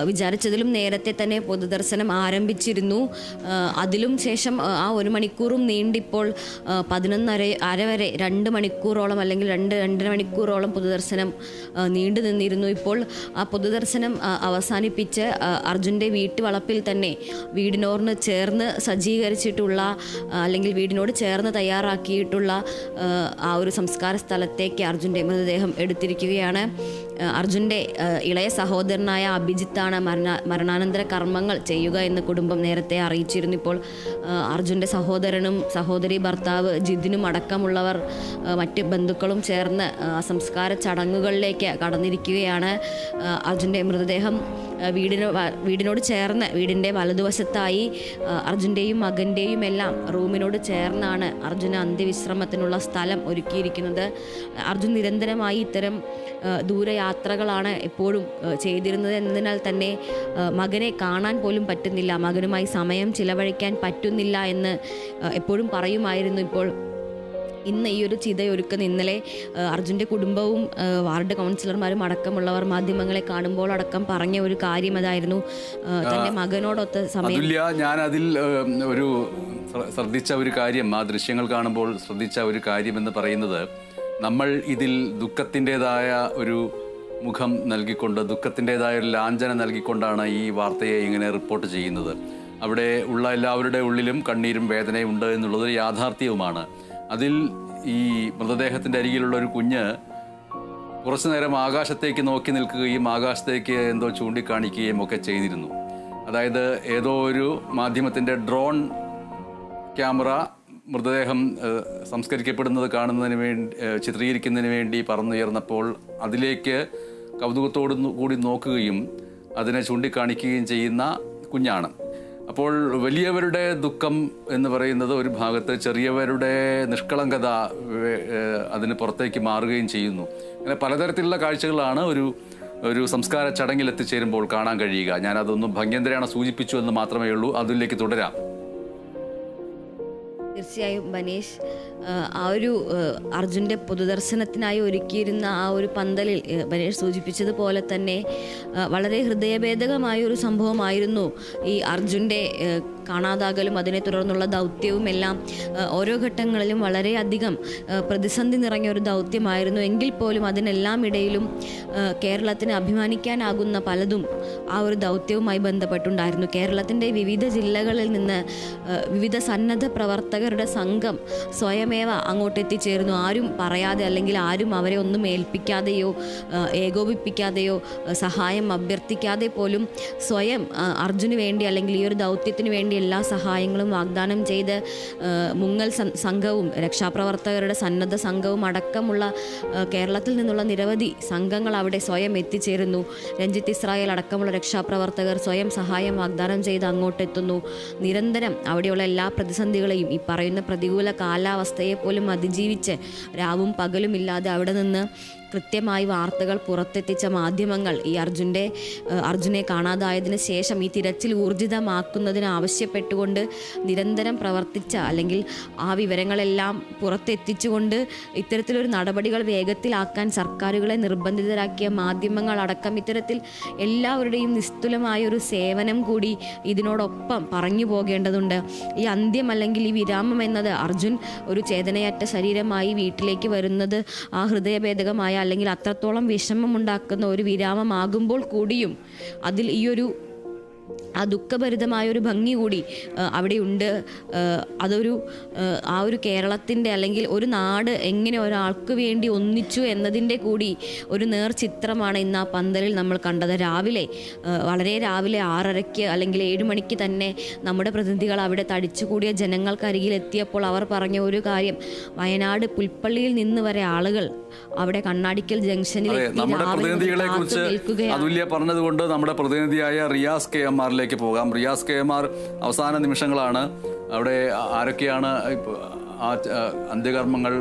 വിചാരിച്ചതിലും നേരത്തെ തന്നെ പൊതുദർശനം ആരംഭിച്ചിരുന്നു. അതിലും ശേഷം ആ 1 മണിക്കൂറും നീണ്ടിപ്പോൾ 11:30 വരെ 2 മണിക്കൂറോളം അല്ലെങ്കിൽ 2.5 മണിക്കൂറോളം പൊതുദർശനം നീണ്ടു നിന്നിരുന്നു. ഇപ്പോൾ ആ പൊതുദർശനം അവസാനിപ്പിച്ച് അർജുൻ്റെ വീട്ടുവളപ്പിൽ തന്നെ വീടിനോട് ചേർന്ന് സജ്ജീകരിച്ചിട്ടുള്ള അല്ലെങ്കിൽ വീടിനോട് ചേർന്ന് തയ്യാറാക്കിയിട്ടുള്ള ആ ഒരു സംസ്കാര സ്ഥലത്തേക്ക് അർജുൻ്റെ മൃതദേഹം എടുത്തിരിക്കുകയാണ്. അർജുൻ്റെ ഇളയ സഹോദരനായ അഭിജിത്താണ് മരണാനന്തര കർമ്മങ്ങൾ ചെയ്യുക എന്ന് കുടുംബം നേരത്തെ അറിയിച്ചിരുന്നു. ഇപ്പോൾ അർജുൻ്റെ സഹോദരനും സഹോദരി ഭർത്താവ് ജിതിനും അടക്കമുള്ളവർ മറ്റ് ബന്ധുക്കളും ചേർന്ന് സംസ്കാര ചടങ്ങുകളിലേക്ക് കടന്നിരിക്കുകയാണ്. അർജുൻ്റെ മൃതദേഹം വീടിനോട് ചേർന്ന് വീടിൻ്റെ വലതുവശത്തായി അർജുൻ്റെയും മകൻ്റെയും എല്ലാം റൂമിനോട് ചേർന്നാണ് അർജുന അന്ത്യവിശ്രമത്തിനുള്ള സ്ഥലം ഒരുക്കിയിരിക്കുന്നത്. അർജുൻ നിരന്തരമായി ഇത്തരം ദൂരയാത്രകളാണ് എപ്പോഴും ചെയ്തിരുന്നത് എന്നതിനാൽ തന്നെ മകനെ കാണാൻ പോലും പറ്റുന്നില്ല, മകനുമായി സമയം ചിലവഴിക്കാൻ പറ്റുന്നില്ല എന്ന് എപ്പോഴും പറയുമായിരുന്നു. ഇപ്പോൾ ഇന്ന് ഈ ഒരു ചിതയൊരുക്കുന്ന ഇന്നലെ അർജുൻ്റെ കുടുംബവും വാർഡ് കൗൺസിലർമാരും അടക്കമുള്ളവർ മാധ്യമങ്ങളെ കാണുമ്പോൾ അടക്കം പറഞ്ഞ ഒരു കാര്യം അതായിരുന്നു, തൻ്റെ മകനോടൊത്ത് സമയം. ഞാൻ അതിൽ ഒരു ശ്രദ്ധിച്ച ഒരു കാര്യം, ആ ദൃശ്യങ്ങൾ കാണുമ്പോൾ ശ്രദ്ധിച്ച ഒരു കാര്യം എന്ന് പറയുന്നത്, നമ്മൾ ഇതിൽ ദുഃഖത്തിൻ്റെതായ ഒരു മുഖം നൽകിക്കൊണ്ട്, ദുഃഖത്തിൻ്റെതായ ഒരു ലാഞ്ചന നൽകിക്കൊണ്ടാണ് ഈ വാർത്തയെ ഇങ്ങനെ റിപ്പോർട്ട് ചെയ്യുന്നത്. അവിടെ ഉള്ള എല്ലാവരുടെ ഉള്ളിലും കണ്ണീരും വേദനയും ഉണ്ട് എന്നുള്ളതൊരു യാഥാർത്ഥ്യവുമാണ്. അതിൽ ഈ മൃതദേഹത്തിൻ്റെ അരികിലുള്ള ഒരു കുഞ്ഞ് കുറച്ചു നേരം ആകാശത്തേക്ക് നോക്കി നിൽക്കുകയും ആകാശത്തേക്ക് എന്തോ ചൂണ്ടിക്കാണിക്കുകയും ഒക്കെ ചെയ്തിരുന്നു. അതായത് ഏതോ ഒരു മാധ്യമത്തിൻ്റെ ഡ്രോൺ ക്യാമറ മൃതദേഹം സംസ്കരിക്കപ്പെടുന്നത് കാണുന്നതിന് വേണ്ടി, ചിത്രീകരിക്കുന്നതിന് വേണ്ടി പറന്നുയർന്നപ്പോൾ അതിലേക്ക് കൗതുകത്തോടു കൂടി നോക്കുകയും അതിനെ ചൂണ്ടിക്കാണിക്കുകയും ചെയ്യുന്ന കുഞ്ഞാണ്. അപ്പോൾ വലിയവരുടെ ദുഃഖം എന്ന് പറയുന്നത് ഒരു ഭാഗത്ത്, ചെറിയവരുടെ നിഷ്കളങ്കത അതിന് പുറത്തേക്ക് മാറുകയും ചെയ്യുന്നു. അങ്ങനെ പലതരത്തിലുള്ള കാഴ്ചകളാണ് ഒരു സംസ്കാര ചടങ്ങിൽ എത്തിച്ചേരുമ്പോൾ കാണാൻ കഴിയുക. ഞാനതൊന്നും ഭംഗ്യന്തരയാണ് സൂചിപ്പിച്ചു എന്ന് മാത്രമേ ഉള്ളൂ. അതിലേക്ക് തുടരാം. തീർച്ചയായും ബനേഷ്, ആ ഒരു അർജുൻ്റെ പൊതുദർശനത്തിനായി ഒരുക്കിയിരുന്ന ആ ഒരു പന്തലിൽ ബനേഷ് സൂചിപ്പിച്ചതുപോലെ തന്നെ വളരെ ഹൃദയഭേദകമായ ഒരു സംഭവമായിരുന്നു ഈ അർജുൻ്റെ കാണാതാകലും അതിനെ തുടർന്നുള്ള ദൗത്യവും എല്ലാം. ഓരോ ഘട്ടങ്ങളിലും വളരെയധികം പ്രതിസന്ധി നിറഞ്ഞ ഒരു ദൗത്യമായിരുന്നു. എങ്കിൽ പോലും അതിനെല്ലാം ഇടയിലും കേരളത്തിന് അഭിമാനിക്കാനാകുന്ന പലതും ആ ഒരു ദൗത്യവുമായി ബന്ധപ്പെട്ടുണ്ടായിരുന്നു. കേരളത്തിൻ്റെ വിവിധ ജില്ലകളിൽ നിന്ന് വിവിധ സന്നദ്ധ പ്രവർത്തകരുടെ സംഘം സ്വയമേവ അങ്ങോട്ട് എത്തിച്ചേർന്നു. ആരും പറയാതെ അല്ലെങ്കിൽ ആരും അവരെ ഒന്നും ഏൽപ്പിക്കാതെയോ ഏകോപിപ്പിക്കാതെയോ സഹായം അഭ്യർത്ഥിക്കാതെ പോലും സ്വയം അർജുന് വേണ്ടി അല്ലെങ്കിൽ ഈ ഒരു ദൗത്യത്തിന് വേണ്ടി എല്ലാ സഹായങ്ങളും വാഗ്ദാനം ചെയ്ത് മുങ്ങൽ സംഘവും രക്ഷാപ്രവർത്തകരുടെ സന്നദ്ധ സംഘവും അടക്കമുള്ള കേരളത്തിൽ നിന്നുള്ള നിരവധി സംഘങ്ങൾ അവിടെ സ്വയം എത്തിച്ചേരുന്നു. രഞ്ജിത്ത് ഇസ്രായേൽ അടക്കമുള്ള രക്ഷാപ്രവർത്തകർ സ്വയം സഹായം വാഗ്ദാനം ചെയ്ത് അങ്ങോട്ടെത്തുന്നു. നിരന്തരം അവിടെയുള്ള എല്ലാ പ്രതിസന്ധികളെയും, ഈ പറയുന്ന പ്രതികൂല കാലാവസ്ഥയെ പോലും അതിജീവിച്ച് രാവും പകലും ഇല്ലാതെ അവിടെ നിന്ന് കൃത്യമായി വാർത്തകൾ പുറത്തെത്തിച്ച മാധ്യമങ്ങൾ ഈ അർജുനെ കാണാതായതിനു ശേഷം ഈ തിരച്ചിൽ ഊർജിതമാക്കുന്നതിന് ആവശ്യപ്പെട്ടുകൊണ്ട് നിരന്തരം പ്രവർത്തിച്ച അല്ലെങ്കിൽ ആ വിവരങ്ങളെല്ലാം പുറത്തെത്തിച്ചുകൊണ്ട് ഇത്തരത്തിലൊരു നടപടികൾ വേഗത്തിലാക്കാൻ സർക്കാരുകളെ നിർബന്ധിതരാക്കിയ മാധ്യമങ്ങളടക്കം ഇത്തരത്തിൽ എല്ലാവരുടെയും നിസ്തുലമായൊരു സേവനം കൂടി ഇതിനോടൊപ്പം പറഞ്ഞു പോകേണ്ടതുണ്ട്. ഈ അന്ത്യം അല്ലെങ്കിൽ ഈ വിരാമം എന്നത് അർജുൻ ഒരു ചേതനയറ്റ ശരീരമായി വീട്ടിലേക്ക് വരുന്നത് ആ ഹൃദയഭേദകമായ അല്ലെങ്കിൽ അത്രത്തോളം വിഷമമുണ്ടാക്കുന്ന ഒരു വിരാമമാകുമ്പോൾ കൂടിയും അതിൽ ഈ ഒരു ആ ദുഃഖഭരിതമായൊരു ഭംഗി കൂടി അവിടെയുണ്ട്. അതൊരു ആ ഒരു കേരളത്തിൻ്റെ അല്ലെങ്കിൽ ഒരു നാട് എങ്ങനെ ഒരാൾക്ക് വേണ്ടി ഒന്നിച്ചു എന്നതിൻ്റെ കൂടി ഒരു നേർചിത്രമാണ് ഇന്ന് ആ പന്തലിൽ നമ്മൾ കണ്ടത്. വളരെ രാവിലെ 6:30 അല്ലെങ്കിൽ 7 മണിക്ക് തന്നെ നമ്മുടെ പ്രതിനിധികൾ അവിടെ തടിച്ചുകൂടിയ ജനങ്ങൾക്കരികിൽ എത്തിയപ്പോൾ അവർ പറഞ്ഞ ഒരു കാര്യം, വയനാട് പുൽപ്പള്ളിയിൽ നിന്ന് വരെ ആളുകൾ അവിടെ കണ്ണാടിക്കൽ ജംഗ്ഷനിൽ നമ്മുടെ പ്രതിനിധികളെ കുറിച്ച് അതുല്യ പറഞ്ഞതുകൊണ്ട് നമ്മുടെ പ്രതിനിധിയായ റിയാസ് KM ലേക്ക് പോകാം. റിയാസ് KM അവസാന നിമിഷങ്ങളാണ്. അവിടെ ആരൊക്കെയാണ് ആ അന്ത്യകർമ്മങ്ങൾ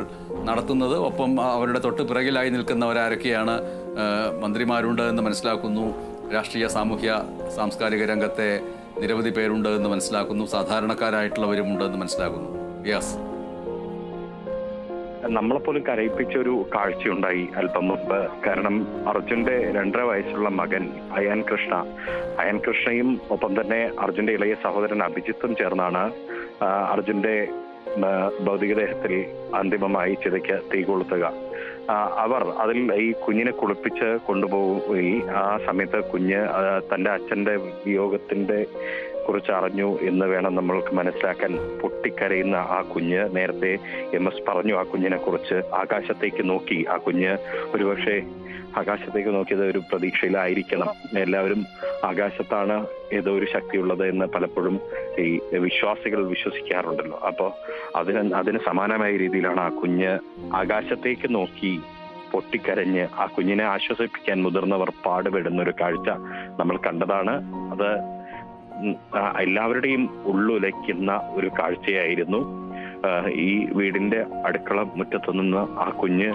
നടത്തുന്നത്? ഒപ്പം അവരുടെ തൊട്ട് പിറകിലായി നിൽക്കുന്നവരാരൊക്കെയാണ്? മന്ത്രിമാരുണ്ട് എന്ന് മനസ്സിലാക്കുന്നു. രാഷ്ട്രീയ സാമൂഹ്യ സാംസ്കാരിക രംഗത്തെ നിരവധി പേരുണ്ട് എന്ന് മനസ്സിലാക്കുന്നു. സാധാരണക്കാരായിട്ടുള്ളവരുമുണ്ട് എന്ന് മനസ്സിലാക്കുന്നു. റിയാസ്, നമ്മളെപ്പോലും കരയിപ്പിച്ച ഒരു കാഴ്ചയുണ്ടായി അല്പം മുമ്പ്. കാരണം അർജുന്റെ 2.5 വയസ്സുള്ള മകൻ അയാൻ കൃഷ്ണയും ഒപ്പം തന്നെ അർജുന്റെ ഇളയ സഹോദരൻ അഭിജിത്തും ചേർന്നാണ് അർജുന്റെ ഭൗതികദേഹത്തിൽ അന്തിമമായി ചിതയ്ക്ക് തീ കൊളുത്തുക. അവർ അതിൽ ഈ കുഞ്ഞിനെ കുളിപ്പിച്ച് കൊണ്ടുപോയി. ആ സമയത്ത് കുഞ്ഞ് തന്റെ അച്ഛന്റെ വിയോഗത്തിന്റെ കുറിച്ച് അറിഞ്ഞു എന്ന് വേണം നമ്മൾക്ക് മനസ്സിലാക്കാൻ. പൊട്ടിക്കരയുന്ന ആ കുഞ്ഞ്, നേരത്തെ MS പറഞ്ഞു ആ കുഞ്ഞിനെ കുറിച്ച്, ആകാശത്തേക്ക് നോക്കി. ആ കുഞ്ഞ് ഒരുപക്ഷെ ആകാശത്തേക്ക് നോക്കിയത് ഒരു പ്രതീക്ഷയിലായിരിക്കണം. എല്ലാവരും ആകാശത്താണ് ഏതോ ഒരു ശക്തിയുള്ളത് എന്ന് പലപ്പോഴും ഈ വിശ്വാസികൾ വിശ്വസിക്കാറുണ്ടല്ലോ. അപ്പോൾ അതിന് സമാനമായ രീതിയിലാണ് ആ കുഞ്ഞ് ആകാശത്തേക്ക് നോക്കി പൊട്ടിക്കരഞ്ഞ് ആ കുഞ്ഞിനെ ആശ്വസിപ്പിക്കാൻ മുതിർന്നവർ പാടുപെടുന്ന ഒരു കാഴ്ച നമ്മൾ കണ്ടതാണ്. അത് എല്ലാവരുടെയും ഉള്ളുലയ്ക്കുന്ന ഒരു കാഴ്ചയായിരുന്നു. ഈ വീടിന്റെ അടുക്കള മുറ്റത്തു നിന്ന് ആ കുഞ്ഞ്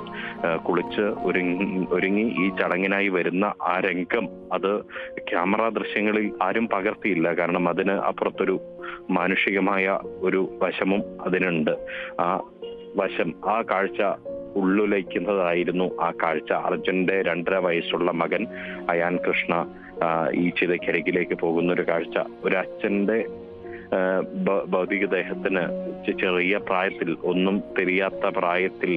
കുളിച്ച് ഒരുങ്ങി ഈ ചടങ്ങിനായി വരുന്ന ആ രംഗം, അത് ക്യാമറ ദൃശ്യങ്ങളിൽ ആരും പകർത്തിയില്ല. കാരണം അതിന് അപ്പുറത്തൊരു മാനുഷികമായ ഒരു വശമും അതിനുണ്ട്. ആ വശം, ആ കാഴ്ച ഉള്ളുലയ്ക്കുന്നതായിരുന്നു. ആ കാഴ്ച അർജുന്റെ 2.5 വയസ്സുള്ള മകൻ അയാൻ കൃഷ്ണ ഈ ചിതയ്ക്കരികിലേക്ക് പോകുന്ന ഒരു കാഴ്ച. ഒരു അച്ഛന്റെ ഭൗതികദേഹത്തിന് ചെറിയ പ്രായത്തിൽ, ഒന്നും തിരിയാത്ത പ്രായത്തിൽ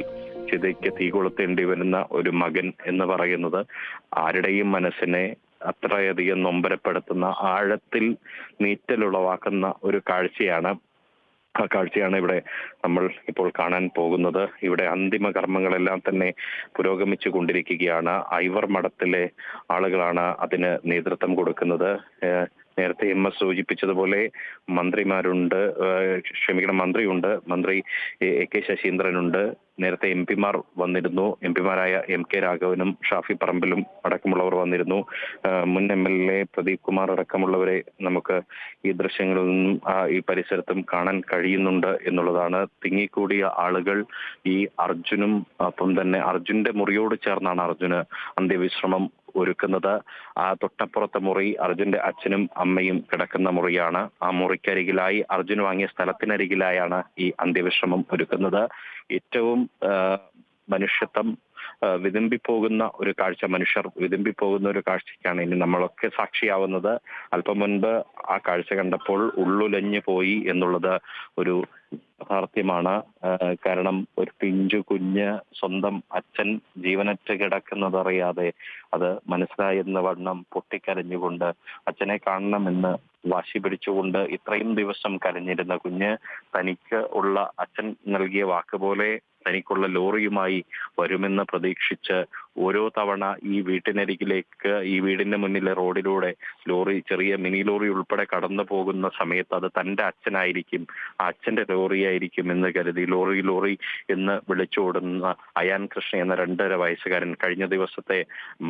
ചിതയ്ക്ക് തീ കൊളുത്തേണ്ടി വരുന്ന ഒരു മകൻ എന്ന് പറയുന്നത് ആരുടെയും മനസ്സിനെ അത്രയധികം നൊമ്പരപ്പെടുത്തുന്ന, ആഴത്തിൽ നീറ്റലുളവാക്കുന്ന ഒരു കാഴ്ചയാണ്. ആ കാഴ്ചയാണ് ഇവിടെ നമ്മൾ ഇപ്പോൾ കാണാൻ പോകുന്നത്. ഇവിടെ അന്തിമ കർമ്മങ്ങളെല്ലാം തന്നെ പുരോഗമിച്ചു കൊണ്ടിരിക്കുകയാണ്. ഐവർ മഠത്തിലെ ആളുകളാണ് അതിന് നേതൃത്വം കൊടുക്കുന്നത്. നേരത്തെ MS സൂചിപ്പിച്ചതുപോലെ മന്ത്രിയുണ്ട്. മന്ത്രി AK ശശീന്ദ്രനുണ്ട്. നേരത്തെ MP-മാർ വന്നിരുന്നു. MP-മാരായ MK രാഘവനും ഷാഫി പറമ്പിലും അടക്കമുള്ളവർ വന്നിരുന്നു. മുൻ MLA പ്രദീപ് കുമാർ അടക്കമുള്ളവരെ നമുക്ക് ഈ ദൃശ്യങ്ങളിൽ നിന്നും ഈ പരിസരത്തും കാണാൻ കഴിയുന്നുണ്ട് എന്നുള്ളതാണ്. തിങ്ങിക്കൂടിയ ആളുകൾ ഈ അർജുനും ഒപ്പം തന്നെ അർജുന്റെ മുറിയോട് ചേർന്നാണ് അർജുന് അന്ത്യവിശ്രമം ഒരുക്കുന്നത്. ആ തൊട്ടപ്പുറത്തെ മുറി അർജുന്റെ അച്ഛനും അമ്മയും കിടക്കുന്ന മുറിയാണ്. ആ മുറിക്കരികിലായി, അർജുൻ വാങ്ങിയ സ്ഥലത്തിനരികിലായാണ് ഈ അന്ത്യവിശ്രമം ഒരുക്കുന്നത്. ഏറ്റവും മനുഷ്യത്വം വിതുമ്പിപ്പോകുന്ന ഒരു കാഴ്ച, മനുഷ്യർ വിതുമ്പിപ്പോകുന്ന ഒരു കാഴ്ചയ്ക്കാണ് ഇനി നമ്മളൊക്കെ സാക്ഷിയാവുന്നത്. അല്പം മുൻപ് ആ കാഴ്ച കണ്ടപ്പോൾ ഉള്ളുലഞ്ഞു പോയി എന്നുള്ളത് ഒരു യാഥാർത്ഥ്യമാണ്. കാരണം ഒരു പിഞ്ചു കുഞ്ഞ് സ്വന്തം അച്ഛൻ ജീവനറ്റ് കിടക്കുന്നതറിയാതെ, അത് മനസ്സിലായെന്ന വണ്ണം പൊട്ടിക്കരഞ്ഞുകൊണ്ട് അച്ഛനെ കാണണമെന്ന് വാശി പിടിച്ചുകൊണ്ട് ഇത്രയും ദിവസം കരഞ്ഞിരുന്ന കുഞ്ഞ്, തനിക്ക് ഉള്ള അച്ഛൻ നൽകിയ വാക്കുപോലെ തനിക്കുള്ള ലോറിയുമായി വരുമെന്ന് പ്രതീക്ഷിച്ച് ഓരോ തവണ ഈ വീട്ടിനരികിലേക്ക്, ഈ വീടിന്റെ മുന്നിലെ റോഡിലൂടെ ലോറി, ചെറിയ മിനി ലോറി ഉൾപ്പെടെ കടന്നു പോകുന്ന സമയത്ത് അത് തന്റെ അച്ഛനായിരിക്കും, ആ അച്ഛന്റെ ലോറിയായിരിക്കും എന്ന് കരുതി ലോറി എന്ന് വിളിച്ചോടുന്ന അയാൻ കൃഷ്ണ എന്ന 2.5 വയസ്സുകാരൻ കഴിഞ്ഞ ദിവസത്തെ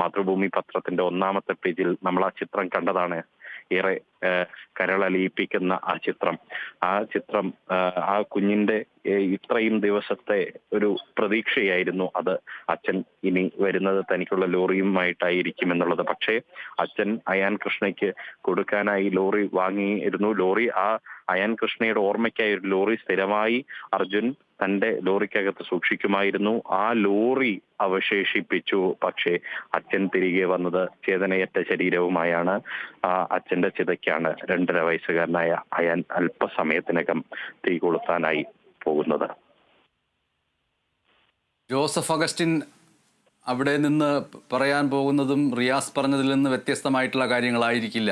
മാതൃഭൂമി പത്രത്തിന്റെ 1ാമത്തെ പേജിൽ നമ്മൾ ആ ചിത്രം കണ്ടതാണ്. ഏറെ കരളലിയിപ്പിക്കുന്ന ആ ചിത്രം. ആ കുഞ്ഞിന്റെ ഇത്രയും ദിവസത്തെ ഒരു പ്രതീക്ഷയായിരുന്നു അത്. അച്ഛൻ ഇനി വരുന്നത് തനിക്കുള്ള ലോറിയുമായിട്ടായിരിക്കും എന്നുള്ളത്. പക്ഷേ അച്ഛൻ അയാൻ കൃഷ്ണയ്ക്ക് കൊടുക്കാനായി ലോറി വാങ്ങിയിരുന്നു. ആ അയാൻ കൃഷ്ണയുടെ ഓർമ്മയ്ക്കായി ഒരു ലോറി സ്ഥിരമായി അർജുൻ തന്റെ ലോറിക്കകത്ത് സൂക്ഷിക്കുമായിരുന്നു. ആ ലോറി അവശേഷിപ്പിച്ചു. പക്ഷേ അച്ഛൻ തിരികെ വന്നത് ചേതനയറ്റ ശരീരവുമായാണ്. ആ അച്ഛന്റെ ചിതയ്ക്കാണ് 2.5 വയസ്സുകാരനായ അയാൻ അല്പസമയത്തിനകം തീ കൊളുത്താനായി പോകുന്നത്. ജോസഫ് അഗസ്റ്റിൻ അവിടെ നിന്ന് പറയാൻ പോകുന്നതും റിയാസ് പറഞ്ഞതിൽ നിന്ന് വ്യത്യസ്തമായിട്ടുള്ള കാര്യങ്ങളായിരിക്കില്ല.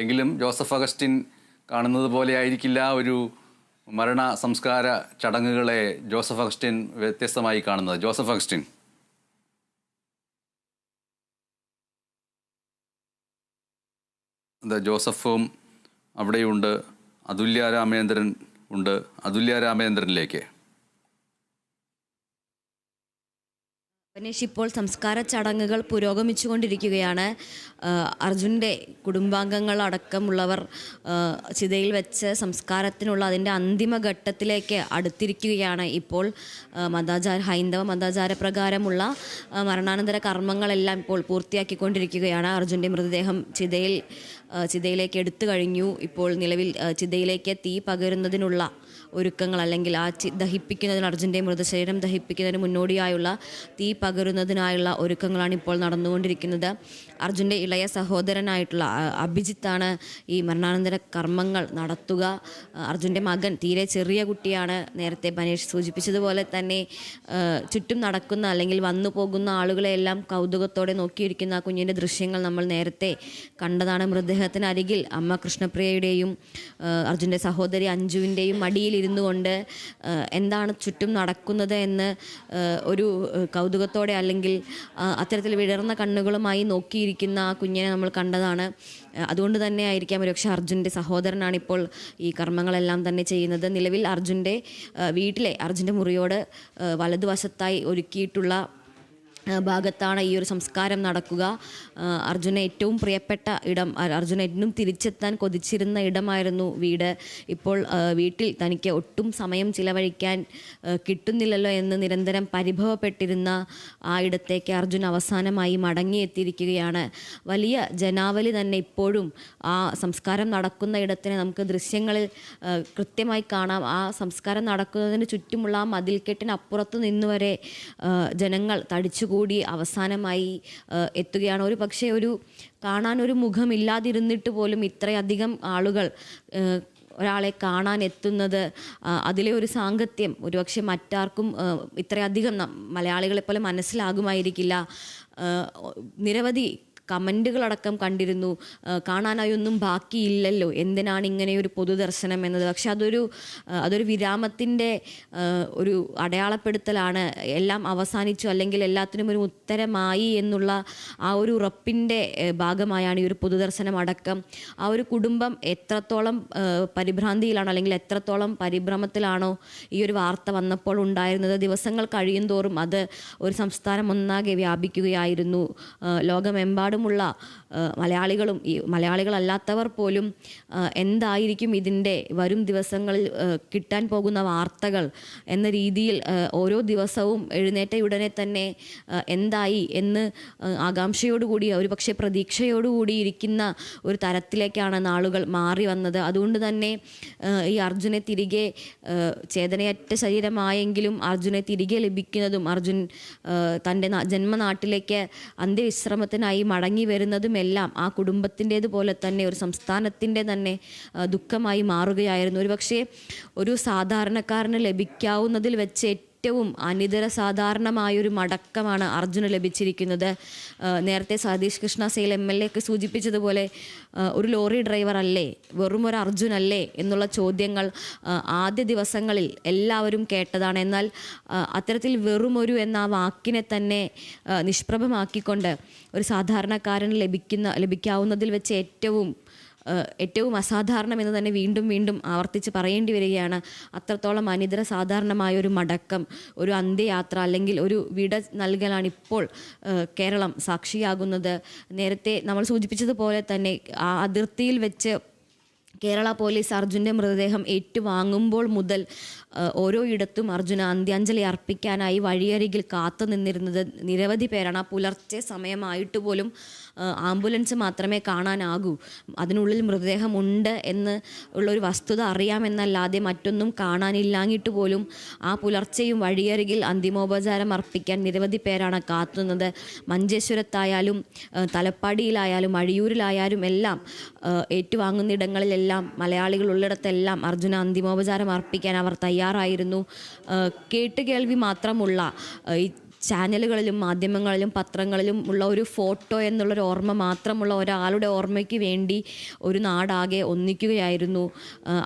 എങ്കിലും ജോസഫ് അഗസ്റ്റിൻ കാണുന്നത് പോലെ ആയിരിക്കില്ല ഒരു മരണ സംസ്കാര ചടങ്ങുകളെ ജോസഫ് അഗസ്റ്റിൻ വ്യത്യസ്തമായി കാണുന്നത്. ജോസഫ് അഗസ്റ്റിൻ, ജോസഫും അവിടെയുണ്ട്, അതുല്യ രാമേന്ദ്രൻ ഉണ്ട്. അതുല്യ രാമേന്ദ്രനിലേക്ക്. ഗണേഷ്, ഇപ്പോൾ സംസ്കാര ചടങ്ങുകൾ പുരോഗമിച്ചുകൊണ്ടിരിക്കുകയാണ്. അർജുൻ്റെ കുടുംബാംഗങ്ങളടക്കമുള്ളവർ ചിതയിൽ വെച്ച് സംസ്കാരത്തിനുള്ള അതിൻ്റെ അന്തിമ ഘട്ടത്തിലേക്ക് അടുത്തിരിക്കുകയാണ്. ഇപ്പോൾ ഹൈന്ദവ മതാചാര പ്രകാരമുള്ള മരണാനന്തര കർമ്മങ്ങളെല്ലാം ഇപ്പോൾ പൂർത്തിയാക്കിക്കൊണ്ടിരിക്കുകയാണ്. അർജുൻ്റെ മൃതദേഹം ചിതയിലേക്ക് എടുത്തു കഴിഞ്ഞു. ഇപ്പോൾ നിലവിൽ ചിതയിലേക്ക് തീ പകരുന്നതിനുള്ള ഒരുക്കങ്ങൾ, അല്ലെങ്കിൽ ആ ദഹിപ്പിക്കുന്നതിന്, അർജുൻ്റെ മൃതശരീരം ദഹിപ്പിക്കുന്നതിന് മുന്നോടിയായുള്ള തീ പകരുന്നതിനായുള്ള ഒരുക്കങ്ങളാണ് ഇപ്പോൾ നടന്നുകൊണ്ടിരിക്കുന്നത്. അർജുൻ്റെ ഇളയ സഹോദരനായിട്ടുള്ള അഭിജിത്താണ് ഈ മരണാനന്തര കർമ്മങ്ങൾ നടത്തുക. അർജുൻ്റെ മകൻ തീരെ ചെറിയ കുട്ടിയാണ്. നേരത്തെ ബനേഷ് സൂചിപ്പിച്ചതുപോലെ തന്നെ ചുറ്റും നടക്കുന്ന അല്ലെങ്കിൽ വന്നു പോകുന്ന ആളുകളെല്ലാം കൗതുകത്തോടെ നോക്കിയിരിക്കുന്ന ആ കുഞ്ഞിൻ്റെ ദൃശ്യങ്ങൾ നമ്മൾ നേരത്തെ കണ്ടതാണ്. മൃതദേഹത്തിനരികിൽ അമ്മ കൃഷ്ണപ്രിയയുടെയും അർജുൻ്റെ സഹോദരി അഞ്ജുവിൻ്റെയും മടിയിൽ ഇരുന്നു കൊണ്ട് എന്താണ് ചുറ്റും നടക്കുന്നത് എന്ന് ഒരു കൗതുകത്തോടെ അല്ലെങ്കിൽ അത്തരത്തിൽ വിടർന്ന കണ്ണുകളുമായി നോക്കിയിരിക്കുന്ന ആ കുഞ്ഞിനെ നമ്മൾ കണ്ടതാണ്. അതുകൊണ്ട് തന്നെ ആയിരിക്കാം ഒരുപക്ഷെ അർജുൻ്റെ സഹോദരനാണ് ഇപ്പോൾ ഈ കർമ്മങ്ങളെല്ലാം തന്നെ ചെയ്യുന്നത്. നിലവിൽ അർജുൻ്റെ മുറിയോട് വലതുവശത്തായി ഒരുക്കിയിട്ടുള്ള ഭാഗത്താണ് ഈ ഒരു സംസ്കാരം നടക്കുക. അർജുന ഏറ്റവും പ്രിയപ്പെട്ട ഇടം, അർജുന എന്നും തിരിച്ചെത്താൻ കൊതിച്ചിരുന്ന ഇടമായിരുന്നു വീട്. ഇപ്പോൾ വീട്ടിൽ തനിക്ക് ഒട്ടും സമയം ചിലവഴിക്കാൻ കിട്ടുന്നില്ലല്ലോ എന്ന് നിരന്തരം പരിഭവപ്പെട്ടിരുന്ന ആ ഇടത്തേക്ക് അർജുൻ അവസാനമായി മടങ്ങിയെത്തിയിരിക്കുകയാണ്. വലിയ ജനാവലി തന്നെ ഇപ്പോഴും ആ സംസ്കാരം നടക്കുന്ന ഇടത്തിനെ നമുക്ക് ദൃശ്യങ്ങളിൽ കൃത്യമായി കാണാം. ആ സംസ്കാരം നടക്കുന്നതിന് ചുറ്റുമുള്ള ആ മതിൽക്കെട്ടിനപ്പുറത്ത് നിന്നുവരെ ജനങ്ങൾ തടിച്ചുകൂടി അവസാനമായി എത്തുകയാണ്. ഒരു പക്ഷേ കാണാൻ ഒരു മുഖമില്ലാതിരുന്നിട്ട് പോലും ഇത്രയധികം ആളുകൾ ഒരാളെ കാണാൻ എത്തുന്നത്, അതിലെ ഒരു സാങ്കത്യം ഒരുപക്ഷെ മറ്റാർക്കും ഇത്രയധികം മലയാളികളെ പോലെ മനസ്സിലാകുമായിരിക്കില്ല. നിരവധി കമൻറ്റുകളടക്കം കണ്ടിരുന്നു. കാണാനായി ഒന്നും ബാക്കിയില്ലല്ലോ, എന്തിനാണ് ഇങ്ങനെയൊരു പൊതുദർശനം എന്നത്. പക്ഷെ അതൊരു വിരാമത്തിൻ്റെ ഒരു അടയാളപ്പെടുത്തലാണ്. എല്ലാം അവസാനിച്ചു, അല്ലെങ്കിൽ എല്ലാത്തിനും ഒരു ഉത്തരമായി എന്നുള്ള ആ ഒരു ഉറപ്പിൻ്റെ ഭാഗമായാണ് ഈ ഒരു പൊതുദർശനം അടക്കം. ആ ഒരു കുടുംബം എത്രത്തോളം പരിഭ്രാന്തിയിലാണോ അല്ലെങ്കിൽ എത്രത്തോളം പരിഭ്രമത്തിലാണോ ഈ ഒരു വാർത്ത വന്നപ്പോൾ ഉണ്ടായിരുന്നത്, ദിവസങ്ങൾ കഴിയും തോറും അത് ഒരു സംസ്ഥാനം ഒന്നാകെ വ്യാപിക്കുകയായിരുന്നു. ലോകമെമ്പാടുമുള്ള മലയാളികളും ഈ മലയാളികളല്ലാത്തവർ പോലും എന്തായിരിക്കും ഇതിൻ്റെ വരും ദിവസങ്ങളിൽ കിട്ടാൻ പോകുന്ന വാർത്തകൾ എന്ന രീതിയിൽ ഓരോ ദിവസവും എഴുന്നേറ്റയുടനെ തന്നെ എന്തായി എന്ന് ആകാംക്ഷയോടുകൂടി, ഒരു പക്ഷേ പ്രതീക്ഷയോടുകൂടി ഇരിക്കുന്ന ഒരു തരത്തിലേക്കാണ് നാളുകൾ മാറി വന്നത്. അതുകൊണ്ട് തന്നെ ഈ അർജുനെ തിരികെ, ചേതനയറ്റ ശരീരമായെങ്കിലും അർജുനെ തിരികെ ലഭിക്കുന്നതും അർജുൻ തൻ്റെ ജന്മനാട്ടിലേക്ക് അന്ത്യവിശ്രമത്തിനായി മടങ്ങി വരുന്നതുമെല്ലാം ആ കുടുംബത്തിൻ്റേതുപോലെ തന്നെ ഒരു സംസ്ഥാനത്തിൻ്റെ തന്നെ ദുഃഖമായി മാറുകയായിരുന്നു. ഒരുപക്ഷെ ഒരു സാധാരണക്കാരന് ലഭിക്കാവുന്നതിൽ വെച്ച് ഏറ്റവും അനിതര സാധാരണമായൊരു മടക്കമാണ് അർജുന് ലഭിച്ചിരിക്കുന്നത്. നേരത്തെ സതീഷ് കൃഷ്ണ സേൽ MLA ഒക്കെ സൂചിപ്പിച്ചതുപോലെ ഒരു ലോറി ഡ്രൈവർ അല്ലേ, വെറും ഒരു അർജുനല്ലേ എന്നുള്ള ചോദ്യങ്ങൾ ആദ്യ ദിവസങ്ങളിൽ എല്ലാവരും കേട്ടതാണ്. എന്നാൽ അത്തരത്തിൽ വെറുമൊരു എന്ന ആ വാക്കിനെ തന്നെ നിഷ്പ്രഭമാക്കിക്കൊണ്ട് ഒരു സാധാരണക്കാരന് ലഭിക്കാവുന്നതിൽ വെച്ച് ഏറ്റവും അസാധാരണം എന്ന് തന്നെ വീണ്ടും വീണ്ടും ആവർത്തിച്ച് പറയേണ്ടി വരികയാണ്. അത്രത്തോളം അനിതര സാധാരണമായ ഒരു മടക്കം, ഒരു അന്ത്യയാത്ര അല്ലെങ്കിൽ ഒരു വിട നൽകലാണ് ഇപ്പോൾ കേരളം സാക്ഷിയാകുന്നത്. നേരത്തെ നമ്മൾ സൂചിപ്പിച്ചതുപോലെ തന്നെ ആ അതിർത്തിയിൽ വെച്ച് കേരള പോലീസ് അർജുൻ്റെ മൃതദേഹം ഏറ്റുവാങ്ങുമ്പോൾ മുതൽ ഓരോ ഇടത്തും അർജുന അന്ത്യാഞ്ജലി അർപ്പിക്കാനായി വഴിയരികിൽ കാത്തു നിന്നിരുന്നത് നിരവധി പേരാണ്. ആ പുലർച്ചെ സമയമായിട്ട് പോലും ആംബുലൻസ് മാത്രമേ കാണാനാകൂ. അതിനുള്ളിൽ മൃതദേഹം ഉണ്ട് എന്ന് ഉള്ളൊരു വസ്തുത അറിയാമെന്നല്ലാതെ മറ്റൊന്നും കാണാനില്ലാഞ്ഞിട്ട് പോലും ആ പുലർച്ചെയും വഴിയരികിൽ അന്തിമോപചാരം അർപ്പിക്കാൻ നിരവധി പേരാണ് കാത്തുന്നത്. മഞ്ചേശ്വരത്തായാലും തലപ്പാടിയിലായാലും അഴിയൂരിലായാലും എല്ലാം ഏറ്റുവാങ്ങുന്നിടങ്ങളിലെല്ലാം മലയാളികൾ ഉള്ളിടത്തെല്ലാം അർജുന അന്തിമോപചാരം അർപ്പിക്കാൻ അവർ തയ്യാറായിരുന്നു. കേട്ടുകേൾവി മാത്രമുള്ള ഈ ചാനലുകളിലും മാധ്യമങ്ങളിലും പത്രങ്ങളിലും ഉള്ള ഒരു ഫോട്ടോ എന്നുള്ളൊരു ഓർമ്മ മാത്രമുള്ള ഒരാളുടെ ഓർമ്മയ്ക്ക് വേണ്ടി ഒരു നാടാകെ ഒന്നിക്കുകയായിരുന്നു.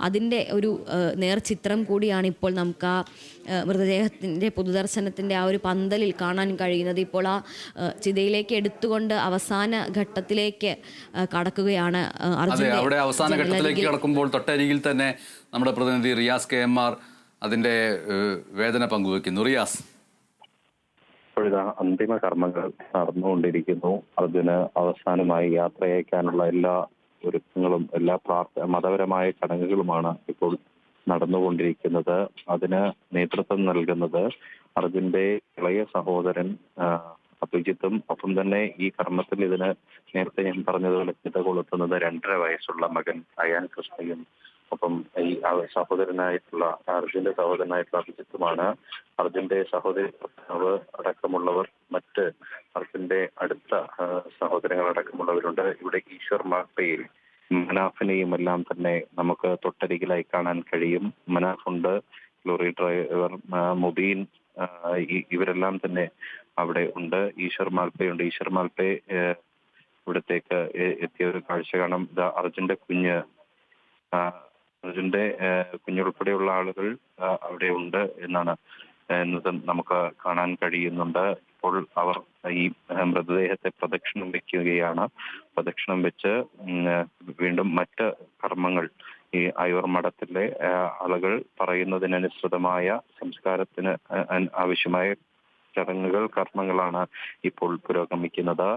അതിൻ്റെ ഒരു നേർചിത്രം കൂടിയാണ് ഇപ്പോൾ നമുക്ക് ആ മൃതദേഹത്തിൻ്റെ പൊതുദർശനത്തിൻ്റെ ആ ഒരു പന്തലിൽ കാണാൻ കഴിയുന്നത്. ഇപ്പോൾ ആ ചിതയിലേക്ക് എടുത്തുകൊണ്ട് അവസാന ഘട്ടത്തിലേക്ക് കടക്കുകയാണ് അവിടെ അവസാന ഘട്ടത്തിലേക്ക് കടക്കുമ്പോൾ തൊട്ടരികിൽ തന്നെ നമ്മുടെ പ്രതിനിധി റിയാസ് KM അതിൻ്റെ വേദന പങ്കുവെക്കുന്നു. റിയാസ്, ഇപ്പോഴിതാ അന്തിമ കർമ്മങ്ങൾ നടന്നുകൊണ്ടിരിക്കുന്നു. അർജുന് അവസാനമായി യാത്രയക്കാനുള്ള എല്ലാ ഒരുക്കങ്ങളും എല്ലാ മതപരമായ ചടങ്ങുകളുമാണ് ഇപ്പോൾ നടന്നുകൊണ്ടിരിക്കുന്നത്. അതിന് നേതൃത്വം നൽകുന്നത് അർജുന്റെ ഇളയ സഹോദരൻ അഭിജിത്തും, ഒപ്പം തന്നെ ഈ കർമ്മത്തിൽ ഇതിന് നേരത്തെ ഞാൻ പറഞ്ഞതുപോലെ ചിത കൊളുത്തുന്നത് 2.5 വയസ്സുള്ള മകൻ അയാൻ കൃഷ്ണയും, ഒപ്പം ഈ സഹോദരനായിട്ടുള്ള അർജുന്റെ സഹോദരനായിട്ടുള്ള അഭിജിത്തുമാണ്. അർജുന്റെ സഹോദരി അടക്കമുള്ളവർ, മറ്റ് അർജുന്റെ അടുത്ത സഹോദരങ്ങൾ അടക്കമുള്ളവരുണ്ട്. ഇവിടെ ഈശ്വർ മാർപ്പയിൽ മനാഫിനെയും എല്ലാം തന്നെ നമുക്ക് തൊട്ടരികിലായി കാണാൻ കഴിയും. മനാഫുണ്ട്, ലോറി ഡ്രൈവർ മുബീൻ, ഇവരെല്ലാം തന്നെ അവിടെ ഉണ്ട്. ഈശ്വർ മാൽപ്പയുണ്ട്. ഈശ്വർ മാൽപ്പെ ഇവിടത്തേക്ക് എത്തിയ ഒരു കാഴ്ച കാണാം. അർജുന്റെ കുഞ്ഞുൾപ്പെടെയുള്ള ആളുകൾ അവിടെ ഉണ്ട് എന്നത് നമുക്ക് കാണാൻ കഴിയുന്നുണ്ട്. ഇപ്പോൾ അവർ ഈ മൃതദേഹത്തെ പ്രദക്ഷിണം വെക്കുകയാണ്. പ്രദക്ഷിണം വെച്ച് വീണ്ടും മറ്റ് കർമ്മങ്ങൾ ഈ ആയൂർ മഠത്തിലെ ആളുകൾ പറയുന്നതിനനുസൃതമായ സംസ്കാരത്തിന് ആവശ്യമായ ചടങ്ങുകൾ, കർമ്മങ്ങളാണ് ഇപ്പോൾ പുരോഗമിക്കുന്നത്.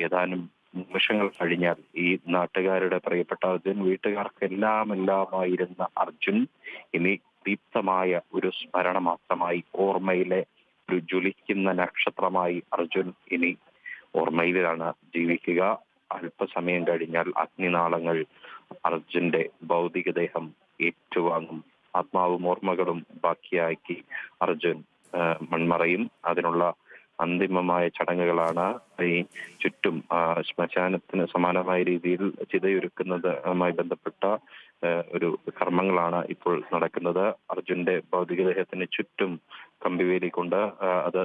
ഏതാനും നിമിഷങ്ങൾ കഴിഞ്ഞാൽ ഈ നാട്ടുകാരുടെ പ്രിയപ്പെട്ട അർജുൻ, വീട്ടുകാർക്കെല്ലാമായിരുന്ന അർജുൻ ഇനി ദീപ്തമായ ഒരു സ്മരണ മാത്രമായി, ഓർമ്മയിലെ ഒരു ജ്വലിക്കുന്ന നക്ഷത്രമായി അർജുൻ ഇനി ഓർമ്മയിലാണ് ജീവിക്കുക. അല്പസമയം കഴിഞ്ഞാൽ അഗ്നിനാളങ്ങൾ അർജുന്റെ ഭൗതികദേഹം ഏറ്റുവാങ്ങും. ആത്മാവും ഓർമ്മകളും ബാക്കിയാക്കി അർജുൻ മൺമറയും. അതിനുള്ള അന്തിമമായ ചടങ്ങുകളാണ് ഈ ചുറ്റും ശ്മശാനത്തിന് സമാനമായ രീതിയിൽ ചിതയൊരുക്കുന്നതുമായി ബന്ധപ്പെട്ട ഒരു കർമ്മങ്ങളാണ് ഇപ്പോൾ നടക്കുന്നത്. അർജുന്റെ ഭൗതികദേഹത്തിന് ചുറ്റും കമ്പിവേലി കൊണ്ട് അത്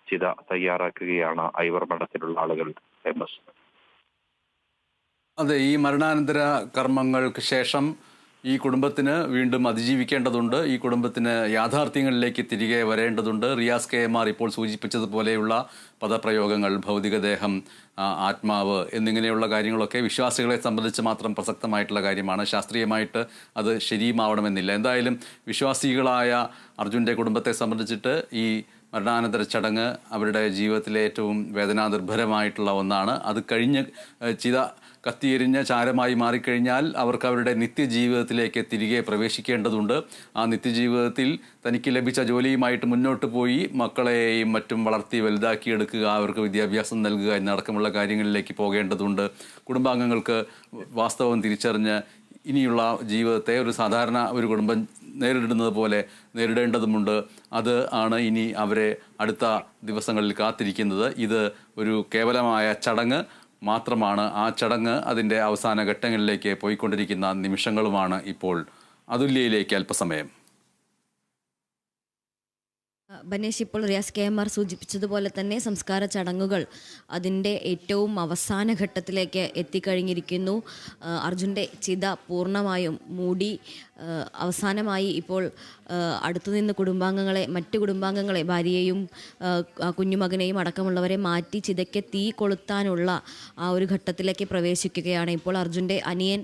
ചിത തയ്യാറാക്കുകയാണ് ഐവർ മഠത്തിലുള്ള ആളുകൾ. അതെ, ഈ മരണാനന്തര കർമ്മങ്ങൾക്ക് ശേഷം ഈ കുടുംബത്തിന് വീണ്ടും അതിജീവിക്കേണ്ടതുണ്ട്. ഈ കുടുംബത്തിന് യാഥാർത്ഥ്യങ്ങളിലേക്ക് തിരികെ വരേണ്ടതുണ്ട്. റിയാസ് KM ഇപ്പോൾ സൂചിപ്പിച്ചതുപോലെയുള്ള പദപ്രയോഗങ്ങൾ, ഭൗതികദേഹം, ആത്മാവ് എന്നിങ്ങനെയുള്ള കാര്യങ്ങളൊക്കെ വിശ്വാസികളെ സംബന്ധിച്ച് മാത്രം പ്രസക്തമായിട്ടുള്ള കാര്യമാണ്. ശാസ്ത്രീയമായിട്ട് അത് ശരിയുമാവണമെന്നില്ല. എന്തായാലും വിശ്വാസികളായ അർജുൻ്റെ കുടുംബത്തെ സംബന്ധിച്ചിട്ട് ഈ മരണാനന്തര ചടങ്ങ് അവരുടെ ജീവിതത്തിലെ ഏറ്റവും വേദനാനിർഭരമായിട്ടുള്ള ഒന്നാണ്. അത് കഴിഞ്ഞ് ചിത കത്തിയെരിഞ്ഞ ചാരമായി മാറിക്കഴിഞ്ഞാൽ അവർക്ക് അവരുടെ നിത്യജീവിതത്തിലേക്ക് തിരികെ പ്രവേശിക്കേണ്ടതുണ്ട്. ആ നിത്യജീവിതത്തിൽ തനിക്ക് ലഭിച്ച ജോലിയുമായിട്ട് മുന്നോട്ട് പോയി മക്കളെയും മറ്റും വളർത്തി വലുതാക്കിയെടുക്കുക, അവർക്ക് വിദ്യാഭ്യാസം നൽകുക എന്നടക്കമുള്ള കാര്യങ്ങളിലേക്ക് പോകേണ്ടതുണ്ട്. കുടുംബാംഗങ്ങൾക്ക് വാസ്തവം തിരിച്ചറിഞ്ഞ് ഇനിയുള്ള ജീവിതത്തെ ഒരു സാധാരണ ഒരു കുടുംബം നേരിടുന്നത് പോലെ നേരിടേണ്ടതുമുണ്ട്. അത് ആണ് ഇനി അവരെ അടുത്ത ദിവസങ്ങളിൽ കാത്തിരിക്കുന്നത്. ഇത് ഒരു കേവലമായ ചടങ്ങ് മാത്രമാണ്. ആ ചടങ്ങ് അതിൻ്റെ അവസാന ഘട്ടങ്ങളിലേക്ക് പോയിക്കൊണ്ടിരിക്കുന്ന നിമിഷങ്ങളുമാണ് ഇപ്പോൾ. അതുല്യയിലേക്ക് അല്പസമയം. ബനേഷ്, ഇപ്പോൾ റിയാസ് KM സൂചിപ്പിച്ചതുപോലെ തന്നെ സംസ്കാര ചടങ്ങുകൾ അതിൻ്റെ ഏറ്റവും അവസാന ഘട്ടത്തിലേക്ക് എത്തിക്കഴിഞ്ഞിരിക്കുന്നു. അർജുൻ്റെ ചിത പൂർണ്ണമായും മൂടി അവസാനമായി ഇപ്പോൾ അടുത്തുനിന്ന് മറ്റു കുടുംബാംഗങ്ങളെ, ഭാര്യയെയും കുഞ്ഞുമകനെയും അടക്കമുള്ളവരെ മാറ്റി ചിതയ്ക്ക് തീ കൊളുത്താനുള്ള ആ ഒരു ഘട്ടത്തിലേക്ക് പ്രവേശിക്കുകയാണ്. ഇപ്പോൾ അർജുൻ്റെ അനിയൻ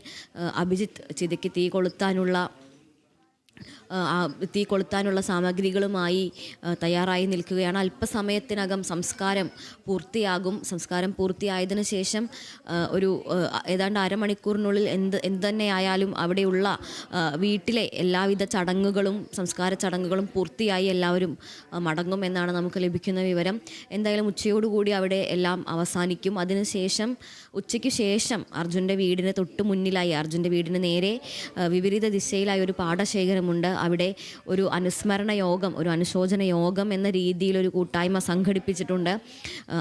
അഭിജിത്ത് ചിതയ്ക്ക് തീ കൊളുത്താനുള്ള സാമഗ്രികളുമായി തയ്യാറായി നിൽക്കുകയാണ്. അല്പസമയത്തിനകം സംസ്കാരം പൂർത്തിയാകും. സംസ്കാരം പൂർത്തിയായതിനു ശേഷം ഒരു ഏതാണ്ട് അരമണിക്കൂറിനുള്ളിൽ എന്ത് തന്നെയായാലും അവിടെയുള്ള വീട്ടിലെ എല്ലാവിധ ചടങ്ങുകളും സംസ്കാര ചടങ്ങുകളും പൂർത്തിയായി എല്ലാവരും മടങ്ങുമെന്നാണ് നമുക്ക് ലഭിക്കുന്ന വിവരം. എന്തായാലും ഉച്ചയോടുകൂടി അവിടെ എല്ലാം അവസാനിക്കും. അതിനുശേഷം ഉച്ചയ്ക്ക് ശേഷം അർജുൻ്റെ വീടിന് തൊട്ട് മുന്നിലായി, അർജുൻ്റെ വീടിന് നേരെ വിപരീത ദിശയിലായി ഒരു പാടശേഖരം വിട്ടുമുണ്ട്. അവിടെ ഒരു അനുസ്മരണ യോഗം, ഒരു അനുശോചന യോഗം എന്ന രീതിയിൽ ഒരു കൂട്ടായ്മ സംഘടിപ്പിച്ചിട്ടുണ്ട്.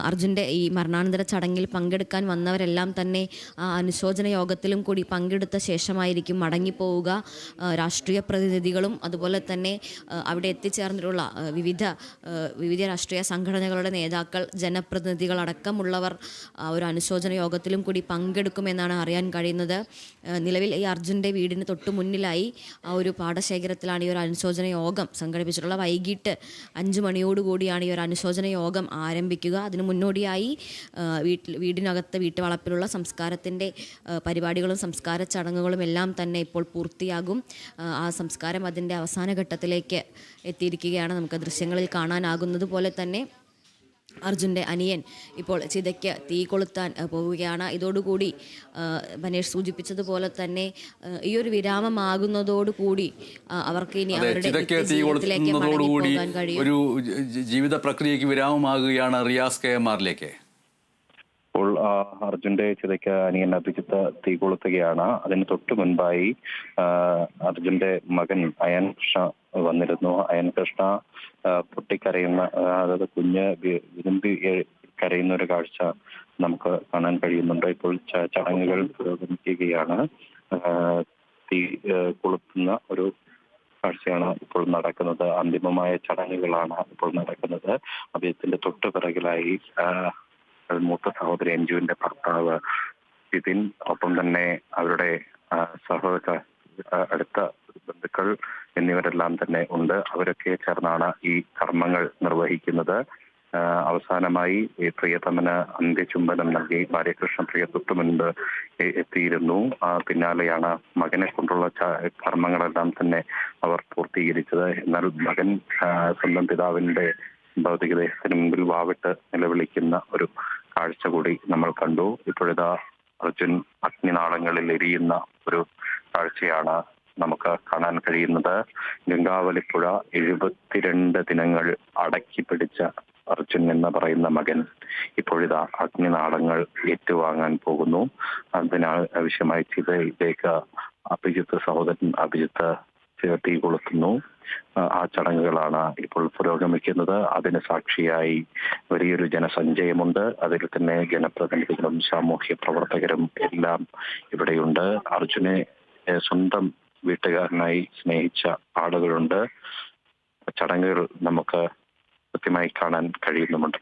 അർജുൻ്റെ ഈ മരണാനന്തര ചടങ്ങിൽ പങ്കെടുക്കാൻ വന്നവരെല്ലാം തന്നെ ആ അനുശോചന യോഗത്തിലും കൂടി പങ്കെടുത്ത ശേഷമായിരിക്കും മടങ്ങിപ്പോവുക. രാഷ്ട്രീയ പ്രതിനിധികളും അതുപോലെ തന്നെ അവിടെ എത്തിച്ചേർന്നിട്ടുള്ള വിവിധ രാഷ്ട്രീയ സംഘടനകളുടെ നേതാക്കൾ, ജനപ്രതിനിധികൾ അടക്കമുള്ളവർ ഒരു അനുശോചന യോഗത്തിലും കൂടി പങ്കെടുക്കുമെന്നാണ് അറിയാൻ കഴിയുന്നത്. നിലവിൽ ഈ അർജുൻ്റെ വീടിന് തൊട്ടു മുന്നിലായി ആ ഒരു പാടശേഖരത്തിലാണ് ഈ ഒരു അനുശോചന യോഗം സംഘടിപ്പിച്ചിട്ടുള്ളത്. വൈകിട്ട് 5 മണിയോടുകൂടിയാണ് ഈ ഒരു അനുശോചന യോഗം ആരംഭിക്കുക. അതിന് മുന്നോടിയായി വീടിനകത്ത് വീട്ടുവളപ്പിലുള്ള സംസ്കാരത്തിൻ്റെ പരിപാടികളും സംസ്കാര ചടങ്ങുകളും എല്ലാം തന്നെ ഇപ്പോൾ പൂർത്തിയാകും. ആ സംസ്കാരം അതിൻ്റെ അവസാന ഘട്ടത്തിലേക്ക് എത്തിയിരിക്കുകയാണ്. നമുക്ക് ദൃശ്യങ്ങളിൽ കാണാനാകുന്നത് പോലെ തന്നെ അർജുൻ്റെ അനിയൻ ഇപ്പോൾ ചിതയ്ക്ക് തീ കൊളുത്താൻ പോവുകയാണ്. ഇതോടുകൂടി ബനേഷ് സൂചിപ്പിച്ചതുപോലെ തന്നെ ഈ ഒരു വിരാമമാകുന്നതോടുകൂടി അവർക്ക് ഇനി അവരുടെ ജീവിതത്തിലേക്ക് മടങ്ങിപ്പോകാൻ കഴിയും. ഒരു ജീവിത പ്രക്രിയയ്ക്ക് വിരാമമാകുകയാണ് റിയാസ് KMRലേക്ക്. ഇപ്പോൾ അർജുന്റെ ചിതയ്ക്ക് അനിയൻ അഭിജിത്ത് തീ കൊളുത്തുകയാണ്. അതിന് തൊട്ടു മുൻപായി അർജുന്റെ മകൻ അയൻ കൃഷ്ണ വന്നിരുന്നു. അയൻ കൃഷ്ണ പൊട്ടിക്കരയുന്ന, അതായത് കുഞ്ഞ് വിരുമ്പി കരയുന്ന ഒരു കാഴ്ച നമുക്ക് കാണാൻ കഴിയുന്നുണ്ട്. ഇപ്പോൾ ചടങ്ങുകൾ പുരോഗമിക്കുകയാണ്. തീ കൊളുത്തുന്ന ഒരു കാഴ്ചയാണ് ഇപ്പോൾ നടക്കുന്നത്. അന്തിമമായ ചടങ്ങുകളാണ് ഇപ്പോൾ നടക്കുന്നത്. അഭിജിത്തിന്റെ തൊട്ടു പിറകിലായി മൂത്ത സഹോദരി അഞ്ജുവിന്റെ ഭർത്താവ് ജിതിൻ, ഒപ്പം തന്നെ അവരുടെ സഹോദര അടുത്ത ബന്ധുക്കൾ എന്നിവരെല്ലാം തന്നെ ഉണ്ട്. അവരൊക്കെ ചേർന്നാണ് ഈ കർമ്മങ്ങൾ നിർവഹിക്കുന്നത്. അവസാനമായി പ്രിയതമന് അന്ത്യചുംബനം നൽകി ഭാര്യകൃഷ്ണ പ്രിയ തൊട്ടു മുൻപ് എത്തിയിരുന്നു. പിന്നാലെയാണ് മകനെ കൊണ്ടുള്ള കർമ്മങ്ങളെല്ലാം തന്നെ അവർ പൂർത്തീകരിച്ചത്. എന്നാൽ മകൻ സ്വന്തം പിതാവിന്റെ ഭൗതികദേഹത്തിന് മുമ്പിൽ വാവിട്ട് നിലവിളിക്കുന്ന ഒരു കാഴ്ച കൂടി നമ്മൾ കണ്ടു. ഇപ്പോഴിതാ അർജുൻ അഗ്നിനാളങ്ങളിൽ എരിയുന്ന ഒരു കാഴ്ചയാണ് നമുക്ക് കാണാൻ കഴിയുന്നത്. ഗംഗാവലിപ്പുഴ 72 ദിനങ്ങൾ അടക്കി പിടിച്ച അർജുൻ എന്ന് പറയുന്ന മകൻ ഇപ്പോഴിതാ അഗ്നിനാളങ്ങൾ ഏറ്റുവാങ്ങാൻ പോകുന്നു. അതിനാവശ്യമായി ചിതയിലേക്ക് സഹോദരൻ അഭിജിത്ത് തീ കൊളുത്തുന്നു. ആ ചടങ്ങുകളാണ് ഇപ്പോൾ പുരോഗമിക്കുന്നത്. അതിന് സാക്ഷിയായി വലിയൊരു ജനസഞ്ചയമുണ്ട്. അതിൽ തന്നെ ജനപ്രതിനിധികളും സാമൂഹ്യ പ്രവർത്തകരും എല്ലാം ഇവിടെയുണ്ട്. അർജുനെ സ്വന്തം വീട്ടുകാരനായി സ്നേഹിച്ച ആളുകളുണ്ട്. ചടങ്ങുകൾ നമുക്ക് കൃത്യമായി കാണാൻ കഴിയുന്നുമുണ്ട്.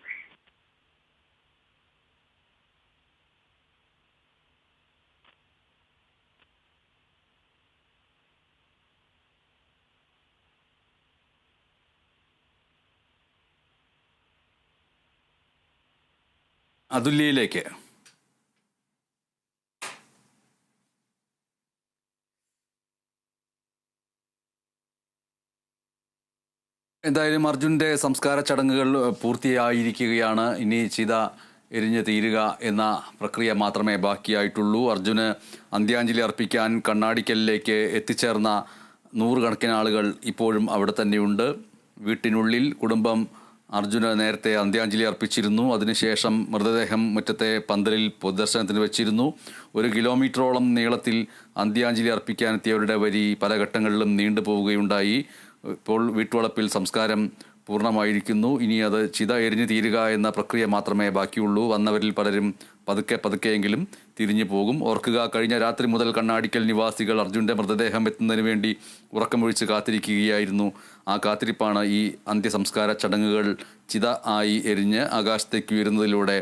അതുല്യയിലേക്ക്. എന്തായാലും അർജുൻ്റെ സംസ്കാര ചടങ്ങുകൾ പൂർത്തിയായിരിക്കുകയാണ്. ഇനി ചിത എരിഞ്ഞ് തീരുക എന്ന പ്രക്രിയ മാത്രമേ ബാക്കിയായിട്ടുള്ളൂ. അർജുന് അന്ത്യാഞ്ജലി അർപ്പിക്കാൻ കണ്ണാടിക്കലിലേക്ക് എത്തിച്ചേർന്ന നൂറുകണക്കിന് ആളുകൾ ഇപ്പോഴും അവിടെ തന്നെയുണ്ട്. വീട്ടിനുള്ളിൽ കുടുംബം അർജുന് നേരത്തെ അന്ത്യാഞ്ജലി അർപ്പിച്ചിരുന്നു. അതിനുശേഷം മൃതദേഹം മുറ്റത്തെ പന്തലിൽ പൊതുദർശനത്തിന് വെച്ചിരുന്നു. 1 കിലോമീറ്ററോളം നീളത്തിൽ അന്ത്യാഞ്ജലി അർപ്പിക്കാനെത്തിയവരുടെ വരി പല ഘട്ടങ്ങളിലും നീണ്ടുപോവുകയുണ്ടായി. ഇപ്പോൾ വീട്ടുവളപ്പിൽ സംസ്കാരം പൂർണ്ണമായിരിക്കുന്നു. ഇനി അത് ചിത എരിഞ്ഞു തീരുക എന്ന പ്രക്രിയ മാത്രമേ ബാക്കിയുള്ളൂ. വന്നവരിൽ പലരും പതുക്കെയെങ്കിലും തിരിഞ്ഞു പോകും. ഓർക്കുക, കഴിഞ്ഞ രാത്രി മുതൽ കണ്ണാടിക്കൽ നിവാസികൾ അർജുൻ്റെ മൃതദേഹം എത്തുന്നതിന് വേണ്ടി ഉറക്കമൊഴിച്ച് കാത്തിരിക്കുകയായിരുന്നു. ആ കാത്തിരിപ്പാണ് ഈ അന്ത്യസംസ്കാര ചടങ്ങുകൾ ചിത ആയി എരിഞ്ഞ് ആകാശത്തേക്ക് ഉയരുന്നതിലൂടെ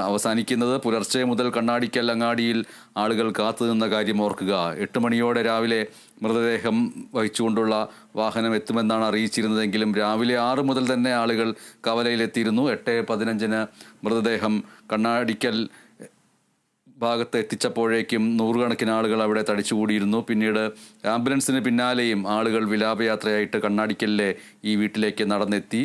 അവസാനിക്കുന്നത്. പുലർച്ചെ മുതൽ കണ്ണാടിക്കൽ അങ്ങാടിയിൽ ആളുകൾ കാത്തുനിന്ന കാര്യം ഓർക്കുക. 8 മണിയോടെ രാവിലെ മൃതദേഹം വഹിച്ചുകൊണ്ടുള്ള വാഹനം എത്തുമെന്നാണ് അറിയിച്ചിരുന്നതെങ്കിലും രാവിലെ 6 മുതൽ തന്നെ ആളുകൾ കവലയിലെത്തിയിരുന്നു. 8:15 മൃതദേഹം കണ്ണാടിക്കൽ ഭാഗത്ത് എത്തിച്ചപ്പോഴേക്കും നൂറുകണക്കിന് ആളുകൾ അവിടെ തടിച്ചുകൂടിയിരുന്നു. പിന്നീട് ആംബുലൻസിന് പിന്നാലെയും ആളുകൾ വിലാപയാത്രയായിട്ട് കണ്ണാടിക്കലിലെ ഈ വീട്ടിലേക്ക് നടന്നെത്തി.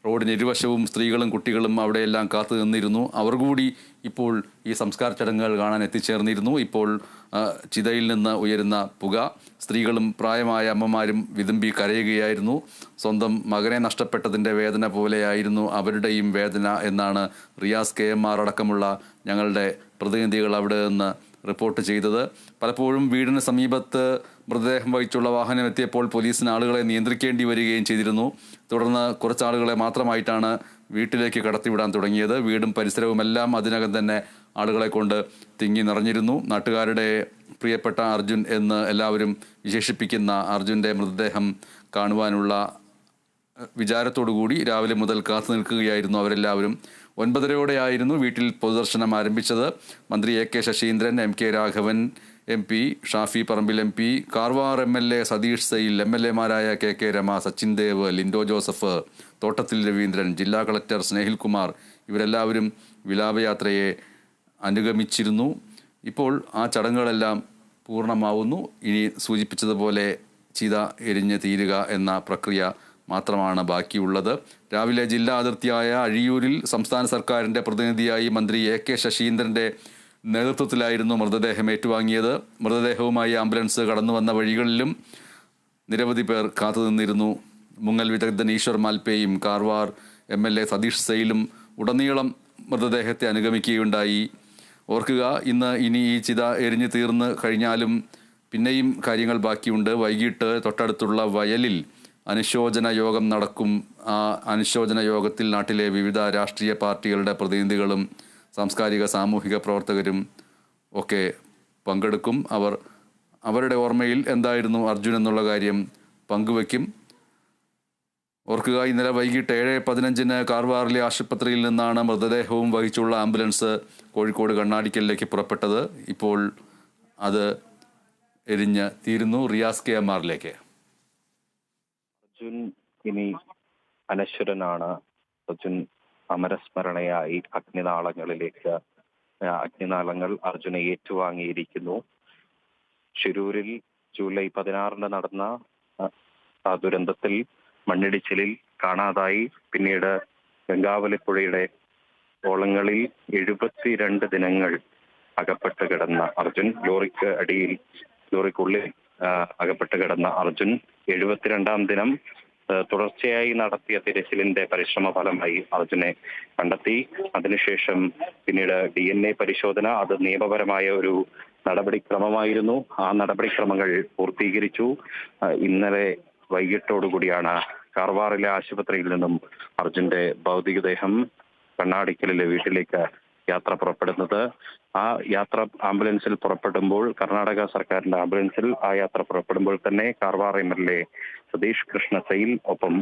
റോഡിന് ഇരുവശവും സ്ത്രീകളും കുട്ടികളും അവിടെയെല്ലാം കാത്തു നിന്നിരുന്നു. അവർ കൂടി ഇപ്പോൾ ഈ സംസ്കാര ചടങ്ങുകൾ കാണാൻ എത്തിച്ചേർന്നിരുന്നു. ഇപ്പോൾ ചിതയിൽ നിന്ന് ഉയരുന്ന പുക, സ്ത്രീകളും പ്രായമായ അമ്മമാരും വിതുമ്പി കരയുകയായിരുന്നു. സ്വന്തം മകനെ നഷ്ടപ്പെട്ടതിൻ്റെ വേദന പോലെയായിരുന്നു അവരുടെയും വേദന എന്നാണ് റിയാസ് KMR അടക്കമുള്ള ഞങ്ങളുടെ പ്രതിനിധികൾ അവിടെ നിന്ന് റിപ്പോർട്ട് ചെയ്തത്. പലപ്പോഴും വീടിന് സമീപത്ത് മൃതദേഹം വഹിച്ചുള്ള വാഹനം എത്തിയപ്പോൾ പോലീസിന് ആളുകളെ നിയന്ത്രിക്കേണ്ടി വരികയും ചെയ്തിരുന്നു. തുടർന്ന് കുറച്ചാളുകളെ മാത്രമായിട്ടാണ് വീട്ടിലേക്ക് കടത്തിവിടാൻ തുടങ്ങിയത്. വീടും പരിസരവുമെല്ലാം അതിനകം തന്നെ ആളുകളെ കൊണ്ട് തിങ്ങി നിറഞ്ഞിരുന്നു. നാട്ടുകാരുടെ പ്രിയപ്പെട്ട അർജുൻ എന്ന് എല്ലാവരും വിശേഷിപ്പിക്കുന്ന അർജുൻ്റെ മൃതദേഹം കാണുവാനുള്ള വിചാരത്തോടുകൂടി രാവിലെ മുതൽ കാത്തു നിൽക്കുകയായിരുന്നു അവരെല്ലാവരും. 9:30 വീട്ടിൽ പൊതുദർശനം ആരംഭിച്ചത്. മന്ത്രി AK Saseendran, MK Raghavan MP, Shafi Parambil MP, Karwar MLA Satish Sail, MLA-മാരായ KK രമ, സച്ചിൻ ദേവ്, ലിൻഡോ ജോസഫ്, തോട്ടത്തിൽ രവീന്ദ്രൻ, ജില്ലാ കളക്ടർ സ്നേഹിൽ കുമാർ ഇവരെല്ലാവരും വിലാപയാത്രയെ അനുഗമിച്ചിരുന്നു. ഇപ്പോൾ ആ ചടങ്ങുകളെല്ലാം പൂർണ്ണമാവുന്നു. ഇനി സൂചിപ്പിച്ചതുപോലെ ചിത എരിഞ്ഞ് തീരുക എന്ന പ്രക്രിയ മാത്രമാണ് ബാക്കിയുള്ളത്. രാവിലെ ജില്ലാ അതിർത്തിയായ അഴിയൂരിൽ സംസ്ഥാന സർക്കാരിൻ്റെ പ്രതിനിധിയായി മന്ത്രി AK ശശീന്ദ്രൻ്റെ നേതൃത്വത്തിലായിരുന്നു മൃതദേഹം ഏറ്റുവാങ്ങിയത്. മൃതദേഹവുമായി ആംബുലൻസ് കടന്നു വന്ന വഴികളിലും നിരവധി പേർ കാത്തുനിന്നിരുന്നു. മുങ്ങൽ വിദഗ്ധൻ ഈശ്വർ മാൽപേയും കാർവാർ MLA സതീഷ് സൈലും ഉടനീളം മൃതദേഹത്തെ അനുഗമിക്കുകയുണ്ടായി. ഓർക്കുക, ഇനി ഈ ചിത എരിഞ്ഞു തീർന്ന് കഴിഞ്ഞാലും പിന്നെയും കാര്യങ്ങൾ ബാക്കിയുണ്ട്. വൈകിട്ട് തൊട്ടടുത്തുള്ള വയലിൽ അനുശോചന യോഗം നടക്കും. ആ അനുശോചന യോഗത്തിൽ നാട്ടിലെ വിവിധ രാഷ്ട്രീയ പാർട്ടികളുടെ പ്രതിനിധികളും സാംസ്കാരിക സാമൂഹിക പ്രവർത്തകരും ഒക്കെ പങ്കെടുക്കും. അവരുടെ ഓർമ്മയിൽ എന്തായിരുന്നു അർജുൻ എന്നുള്ള കാര്യം പങ്കുവയ്ക്കും. ഓർക്കുക, ഇന്നലെ വൈകിട്ട് 7:15 കാർവാറിലെ ആശുപത്രിയിൽ നിന്നാണ് മൃതദേഹവും വഹിച്ചുള്ള ആംബുലൻസ് കോഴിക്കോട് കണ്ണാടിക്കലിലേക്ക് പുറപ്പെട്ടത്. ഇപ്പോൾ അത് എരിഞ്ഞ് തീരുന്നു. റിയാസ് KMR-ലേക്ക്. അർജുൻ ഇനി അനശ്വരനാണ്. അർജുൻ അമരസ്മരണയായി അഗ്നിനാളങ്ങൾ അർജുനെ ഏറ്റുവാങ്ങിയിരിക്കുന്നു. ശിരൂരിൽ ജൂലൈ 16 നടന്ന ആ ദുരന്തത്തിൽ മണ്ണിടിച്ചിലിൽ കാണാതായി. പിന്നീട് ഗംഗാവലിപ്പുഴയുടെ ഓളങ്ങളിൽ 72 ദിനങ്ങൾ അകപ്പെട്ട് കിടന്ന അർജുൻ, ലോറിക്കുള്ളിൽ അകപ്പെട്ട് കിടന്ന അർജുൻ 72-ാം ദിനം തുടർച്ചയായി നടത്തിയ തിരച്ചിലിന്റെ പരിശ്രമ ഫലമായി അർജുനെ കണ്ടെത്തി. അതിനുശേഷം പിന്നീട് DNA പരിശോധന, അത് നിയമപരമായ ഒരു നടപടിക്രമമായിരുന്നു. ആ നടപടിക്രമങ്ങൾ പൂർത്തീകരിച്ചു. ഇന്നലെ വൈകിട്ടോടുകൂടിയാണ് കാർവാറിലെ ആശുപത്രിയിൽ നിന്നും അർജുന്റെ ഭൗതികദേഹം കണ്ണാടിക്കലിലെ വീട്ടിലേക്ക് യാത്ര പുറപ്പെടുന്നത്. ആ യാത്ര ആംബുലൻസിൽ പുറപ്പെടുമ്പോൾ, കർണാടക സർക്കാരിന്റെ ആംബുലൻസിൽ ആ യാത്ര പുറപ്പെടുമ്പോൾ തന്നെ കാർവാർ MLA സതീഷ് കൃഷ്ണ സൈൽ, ഒപ്പം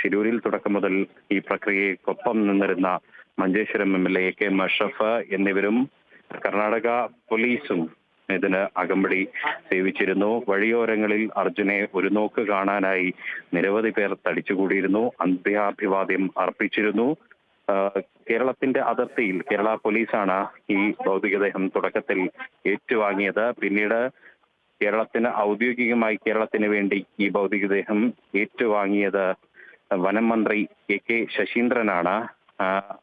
ശിരൂരിൽ തുടക്കം മുതൽ ഈ പ്രക്രിയയ്ക്കൊപ്പം നിന്നിരുന്ന മഞ്ചേശ്വരം MLA AK മഷറഫ് എന്നിവരും കർണാടക പോലീസും ഇതിന് അകമ്പടി സേവിച്ചിരുന്നു. വഴിയോരങ്ങളിൽ അർജുനെ ഒരു നോക്ക് കാണാനായി നിരവധി പേർ തടിച്ചുകൂടിയിരുന്നു. അന്ത്യാഭിവാദ്യം അർപ്പിച്ചിരുന്നു. കേരളത്തിന്റെ അതിർത്തിയിൽ കേരള പോലീസാണ് ഈ ഭൗതികദേഹം തുടക്കത്തിൽ ഏറ്റുവാങ്ങിയത്. പിന്നീട് കേരളത്തിന് വേണ്ടി ഈ ഭൗതികദേഹം ഏറ്റുവാങ്ങിയത് വനം മന്ത്രി AK ശശീന്ദ്രനാണ്.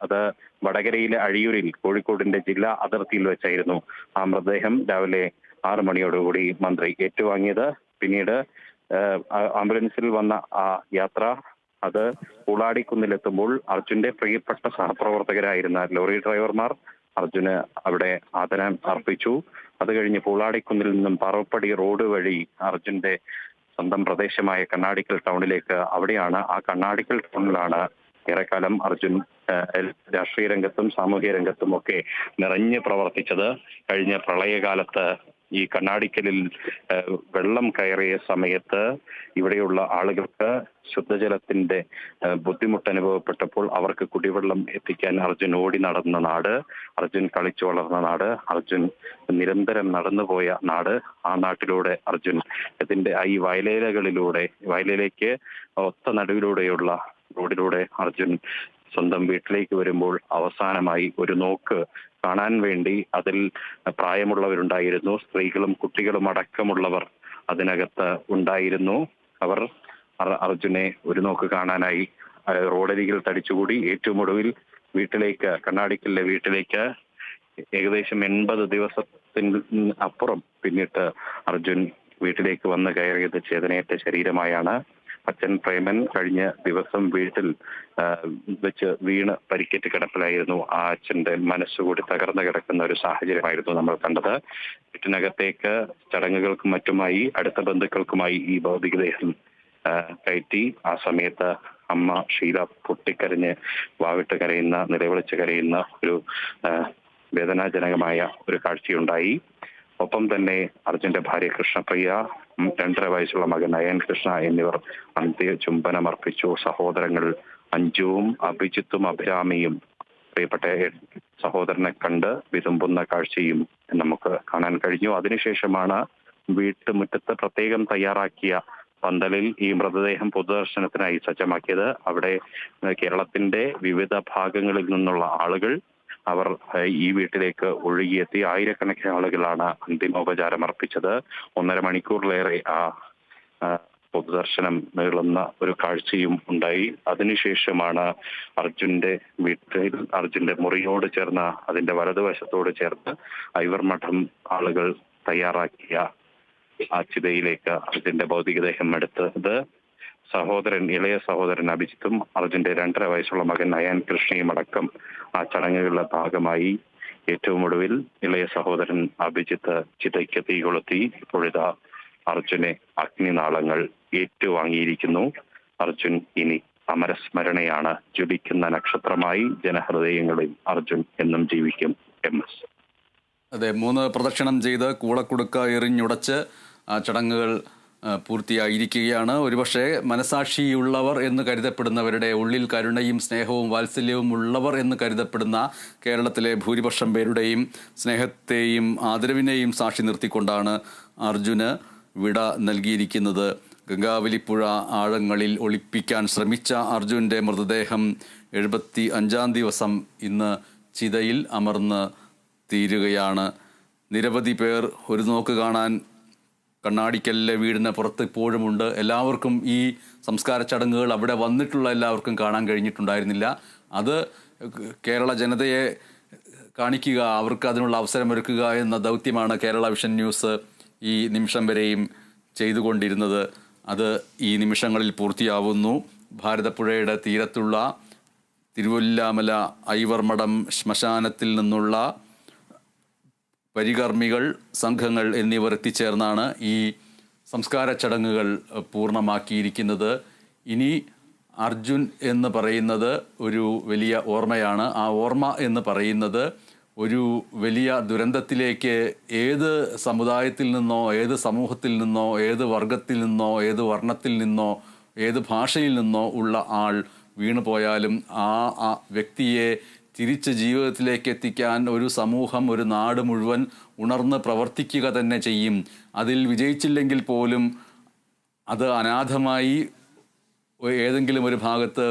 അത് വടകരയിലെ അഴിയൂരിൽ കോഴിക്കോടിന്റെ ജില്ലാ അതിർത്തിയിൽ വെച്ചായിരുന്നു ആ മൃതദേഹം രാവിലെ 6 മണിയോടുകൂടി മന്ത്രി ഏറ്റുവാങ്ങിയത്. പിന്നീട് ആംബുലൻസിൽ വന്ന ആ യാത്ര അത് പൂളാടിക്കുന്നിലെത്തുമ്പോൾ അർജുന്റെ പ്രിയപ്പെട്ട സഹപ്രവർത്തകരായിരുന്ന ലോറി ഡ്രൈവർമാർ അർജുന് അവിടെ ആദരം അർപ്പിച്ചു. അത് കഴിഞ്ഞ് പൂളാടിക്കുന്നിൽ നിന്നും പറവപ്പടി റോഡ് വഴി അർജുന്റെ സ്വന്തം പ്രദേശമായ കണ്ണാടിക്കൽ ടൗണിലേക്ക്, ആ കണ്ണാടിക്കൽ ടൗണിലാണ് ഏറെക്കാലം അർജുൻ രാഷ്ട്രീയ രംഗത്തും സാമൂഹ്യ രംഗത്തും ഒക്കെ നിറഞ്ഞ് പ്രവർത്തിച്ചത്. കഴിഞ്ഞ പ്രളയകാലത്ത് ഈ കണ്ണാടിക്കലിൽ വെള്ളം കയറിയ സമയത്ത് ഇവിടെയുള്ള ആളുകൾക്ക് ശുദ്ധജലത്തിന്റെ ബുദ്ധിമുട്ട് അനുഭവപ്പെട്ടപ്പോൾ അവർക്ക് കുടിവെള്ളം എത്തിക്കാൻ അർജുൻ ഓടി നടന്ന നാട്, അർജുൻ കളിച്ചു വളർന്ന നാട്, അർജുൻ നിരന്തരം നടന്നുപോയ നാട്. ആ നാട്ടിലൂടെ അർജുൻ ഈ വയലേലേക്ക് ഒത്ത നടുവിലൂടെയുള്ള റോഡിലൂടെ അർജുൻ സ്വന്തം വീട്ടിലേക്ക് വരുമ്പോൾ അവസാനമായി ഒരു നോക്ക് കാണാൻ വേണ്ടി അതിൽ പ്രായമുള്ളവരുണ്ടായിരുന്നു. സ്ത്രീകളും കുട്ടികളും അടക്കമുള്ളവർ അതിനകത്ത് ഉണ്ടായിരുന്നു. അവർ അർജുനെ ഒരു നോക്ക് കാണാനായി റോഡരികിൽ തടിച്ചുകൂടി. ഏറ്റവും ഒടുവിൽ കണ്ണാടിക്കലിലെ വീട്ടിലേക്ക് ഏകദേശം 80 ദിവസത്തിന് അപ്പുറം പിന്നിട്ട് അർജുൻ വീട്ടിലേക്ക് വന്ന് കയറിയത് ചേതനയേറ്റ ശരീരമായാണ്. അച്ഛൻ പ്രേമൻ കഴിഞ്ഞ ദിവസം വീട്ടിൽ വെച്ച് വീണ് പരിക്കേറ്റ് കിടപ്പിലായിരുന്നു. ആ അച്ഛന്റെ മനസ്സുകൂടി തകർന്നു കിടക്കുന്ന ഒരു സാഹചര്യമായിരുന്നു നമ്മൾ കണ്ടത്. വീട്ടിനകത്തേക്ക് ചടങ്ങുകൾക്കും മറ്റുമായി അടുത്ത ബന്ധുക്കൾക്കുമായി ഈ ഭൗതികദേഹം കയറ്റി. ആ സമയത്ത് അമ്മ ഷീല പൊട്ടിക്കരഞ്ഞ് വാവിട്ട് കരയുന്ന, നിലവിളിച്ച് കരയുന്ന ഒരു വേദനാജനകമായ ഒരു കാഴ്ചയുണ്ടായി. ഒപ്പം തന്നെ അർജുന്റെ ഭാര്യ കൃഷ്ണപ്രിയ, 2.5 വയസ്സുള്ള മകൻ അയൻ കൃഷ്ണ എന്നിവർ അന്ത്യ ചുംബനമർപ്പിച്ചു. സഹോദരങ്ങൾ അഞ്ജുവും അഭിജിത്തും അഭിരാമിയും പ്രിയപ്പെട്ട സഹോദരനെ കണ്ട് വിതുമ്പുന്ന കാഴ്ചയും നമുക്ക് കാണാൻ കഴിഞ്ഞു. അതിനുശേഷമാണ് വീട്ടുമുറ്റത്ത് പ്രത്യേകം തയ്യാറാക്കിയ പന്തലിൽ ഈ മൃതദേഹം പൊതുദർശനത്തിനായി സജ്ജമാക്കിയത്. അവിടെ കേരളത്തിന്റെ വിവിധ ഭാഗങ്ങളിൽ നിന്നുള്ള ആളുകൾ അവർ ഈ വീട്ടിലേക്ക് ഒഴുകിയെത്തി. ആയിരക്കണക്കിന് ആളുകളാണ് അന്തിമോപചാരം അർപ്പിച്ചത്. 1.5 മണിക്കൂറിലേറെ ആ പൊതുദർശനം നീളുന്ന ഒരു കാഴ്ചയും ഉണ്ടായി. അതിനുശേഷമാണ് അർജുന്റെ വീട്ടിൽ, അർജുന്റെ മുറിയോട് ചേർന്ന്, അതിന്റെ വലതുവശത്തോട് ചേർന്ന് ഐവർ മഠം ആളുകൾ തയ്യാറാക്കിയ ആ ചിതയിലേക്ക് അർജുന്റെ ഭൗതികദേഹം എടുത്തത്. ഇളയ സഹോദരൻ അഭിജിത്തും അർജുന്റെ 2.5 വയസ്സുള്ള മകൻ അയാൻ കൃഷ്ണയും അടക്കം ആ ചടങ്ങുകളുടെ ഭാഗമായി ഏറ്റവും ഒടുവിൽ ഇളയ സഹോദരൻ അഭിജിത്ത് ചിതയ്ക്ക് തീ കൊളുത്തി. ഇപ്പോഴിതാ അർജുനെ അഗ്നിനാളങ്ങൾ ഏറ്റുവാങ്ങിയിരിക്കുന്നു. അർജുൻ ഇനി അമരസ്മരണയാണ്. ജ്വലിക്കുന്ന നക്ഷത്രമായി ജനഹൃദയങ്ങളിൽ അർജുൻ എന്നും ജീവിക്കും. MS. അതെ, 3 പ്രദക്ഷിണം ചെയ്ത് കൂളക്കുടുക്ക എറിഞ്ഞുടച്ച് ആ ചടങ്ങുകൾ പൂർത്തിയായിരിക്കുകയാണ്. ഒരുപക്ഷെ മനസാക്ഷിയുള്ളവർ എന്ന് കരുതപ്പെടുന്നവരുടെ, ഉള്ളിൽ കരുണയും സ്നേഹവും വാത്സല്യവും ഉള്ളവർ എന്ന് കരുതപ്പെടുന്ന കേരളത്തിലെ ഭൂരിപക്ഷം പേരുടെയും സ്നേഹത്തെയും ആദരവിനെയും സാക്ഷി നിർത്തിക്കൊണ്ടാണ് അർജുന് വിട നൽകിയിരിക്കുന്നത്. ഗംഗാവലിപ്പുഴ ആഴങ്ങളിൽ ഒളിപ്പിക്കാൻ ശ്രമിച്ച അർജുൻ്റെ മൃതദേഹം 75-ാം ദിവസം ഇന്ന് ചിതയിൽ അമർന്ന് തീരുകയാണ്. നിരവധി പേർ ഒരു നോക്ക് കാണാൻ കണ്ണാടിക്കലിലെ വീടിന് പുറത്ത് ഇപ്പോഴുമുണ്ട്. എല്ലാവർക്കും ഈ സംസ്കാര ചടങ്ങുകൾ അവിടെ വന്നിട്ടുള്ള എല്ലാവർക്കും കാണാൻ കഴിഞ്ഞിട്ടുണ്ടായിരുന്നില്ല. അത് കേരള ജനതയെ കാണിക്കുക, അവർക്ക് അതിനുള്ള അവസരമൊരുക്കുക എന്ന ദൗത്യമാണ് കേരള വിഷൻ ന്യൂസ് ഈ നിമിഷം വരെയും ചെയ്തുകൊണ്ടിരുന്നത്. അത് ഈ നിമിഷങ്ങളിൽ പൂർത്തിയാവുന്നു. ഭാരതപ്പുഴയുടെ തീരത്തുള്ള തിരുവല്ലാമല ഐവർമഠം ശ്മശാനത്തിൽ നിന്നുള്ള പരികർമ്മികൾ, സംഘങ്ങൾ എന്നിവർ എത്തിച്ചേർന്നാണ് ഈ സംസ്കാര ചടങ്ങുകൾ പൂർണ്ണമാക്കിയിരിക്കുന്നത്. ഇനി അർജുൻ എന്ന് പറയുന്നത് ഒരു വലിയ ഓർമ്മയാണ്. ആ ഓർമ്മ എന്ന് പറയുന്നത് ഒരു വലിയ ദുരന്തത്തിലേക്ക് ഏത് സമുദായത്തിൽ നിന്നോ, ഏത് സമൂഹത്തിൽ നിന്നോ, ഏത് വർഗത്തിൽ നിന്നോ, ഏത് വർണ്ണത്തിൽ നിന്നോ, ഏത് ഭാഷയിൽ നിന്നോ ഉള്ള ആൾ വീണുപോയാലും ആ വ്യക്തിയെ തിരിച്ച് ജീവിതത്തിലേക്ക് എത്തിക്കാൻ ഒരു സമൂഹം, ഒരു നാട് മുഴുവൻ ഉണർന്ന് പ്രവർത്തിക്കുക തന്നെ ചെയ്യും. അതിൽ വിജയിച്ചില്ലെങ്കിൽ പോലും അത് അനാഥമായി ഏതെങ്കിലും ഒരു ഭാഗത്ത്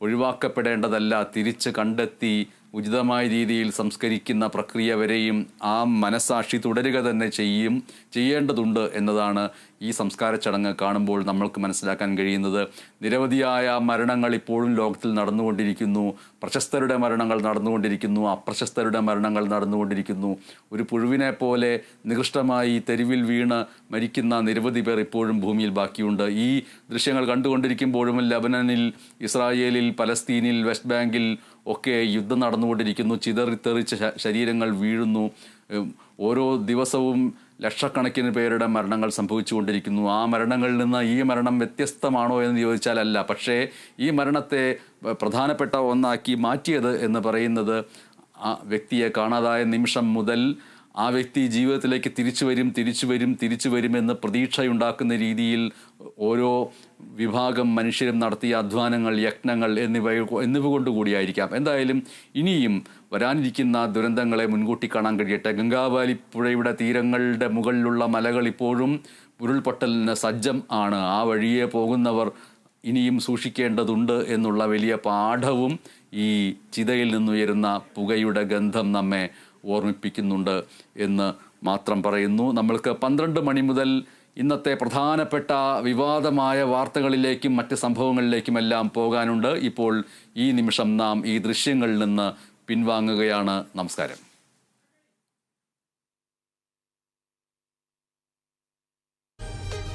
ഒഴിവാക്കപ്പെടേണ്ടതല്ല. തിരിച്ച് കണ്ടെത്തി ഉചിതമായ രീതിയിൽ സംസ്കരിക്കുന്ന പ്രക്രിയ വരെയും ആ മനസാക്ഷി തുടരുക തന്നെ ചെയ്യേണ്ടതുണ്ട് എന്നതാണ് ഈ സംസ്കാര ചടങ്ങ് കാണുമ്പോൾ നമ്മൾക്ക് മനസ്സിലാക്കാൻ കഴിയുന്നത്. നിരവധിയായ മരണങ്ങൾ ഇപ്പോഴും ലോകത്തിൽ നടന്നുകൊണ്ടിരിക്കുന്നു. പ്രശസ്തരുടെ മരണങ്ങൾ നടന്നുകൊണ്ടിരിക്കുന്നു, അപ്രശസ്തരുടെ മരണങ്ങൾ നടന്നുകൊണ്ടിരിക്കുന്നു. ഒരു പുഴുവിനെ പോലെ നികൃഷ്ടമായി തെരുവിൽ വീണ് മരിക്കുന്ന നിരവധി പേർ ഇപ്പോഴും ഭൂമിയിൽ ബാക്കിയുണ്ട്. ഈ ദൃശ്യങ്ങൾ കണ്ടുകൊണ്ടിരിക്കുമ്പോഴും ലബനനിൽ, ഇസ്രായേലിൽ, പലസ്തീനിൽ, വെസ്റ്റ് ബാങ്കിൽ ഒക്കെ യുദ്ധം നടന്നുകൊണ്ടിരിക്കുന്നു. ചിതറിത്തെറിച്ച ശരീരങ്ങൾ വീഴുന്നു. ഓരോ ദിവസവും ലക്ഷക്കണക്കിന് പേരുടെ മരണങ്ങൾ സംഭവിച്ചുകൊണ്ടിരിക്കുന്നു. ആ മരണങ്ങളിൽ നിന്ന് ഈ മരണം വ്യത്യസ്തമാണോ എന്ന് ചോദിച്ചാലല്ല. പക്ഷേ ഈ മരണത്തെ പ്രധാനപ്പെട്ട ഒന്നാക്കി മാറ്റിയത് എന്ന് പറയുന്നത് ആ വ്യക്തിയെ കാണാതായ നിമിഷം മുതൽ ആ വ്യക്തി ജീവിതത്തിലേക്ക് തിരിച്ചു വരുമെന്ന് പ്രതീക്ഷയുണ്ടാക്കുന്ന രീതിയിൽ ഓരോ വിഭാഗം മനുഷ്യരും നടത്തിയ അധ്വാനങ്ങൾ, യജ്ഞങ്ങൾ എന്നിവ കൊണ്ടുകൂടിയായിരിക്കാം. എന്തായാലും ഇനിയും വരാനിരിക്കുന്ന ദുരന്തങ്ങളെ മുൻകൂട്ടി കാണാൻ കഴിയട്ടെ. ഗംഗാവലിപ്പുഴയുടെ തീരങ്ങളുടെ മുകളിലുള്ള മലകൾ ഇപ്പോഴും ഉരുൾപൊട്ടലിന് സജ്ജം ആണ്. ആ വഴിയെ പോകുന്നവർ ഇനിയും സൂക്ഷിക്കേണ്ടതുണ്ട് എന്നുള്ള വലിയ പാഠവും ഈ ചിതയിൽ നിന്നുയരുന്ന പുകയുടെ ഗന്ധം നമ്മെ ഓർമ്മിപ്പിക്കുന്നുണ്ട് എന്ന് മാത്രം പറയുന്നു. നമ്മൾക്ക് 12 മണി മുതൽ ഇന്നത്തെ പ്രധാനപ്പെട്ട വിവാദമായ വാർത്തകളിലേക്കും മറ്റ് സംഭവങ്ങളിലേക്കുമെല്ലാം പോകാനുണ്ട്. ഇപ്പോൾ ഈ നിമിഷം നാം ഈ ദൃശ്യങ്ങളിൽ നിന്ന് പിൻവാങ്ങുകയാണ്. നമസ്കാരം.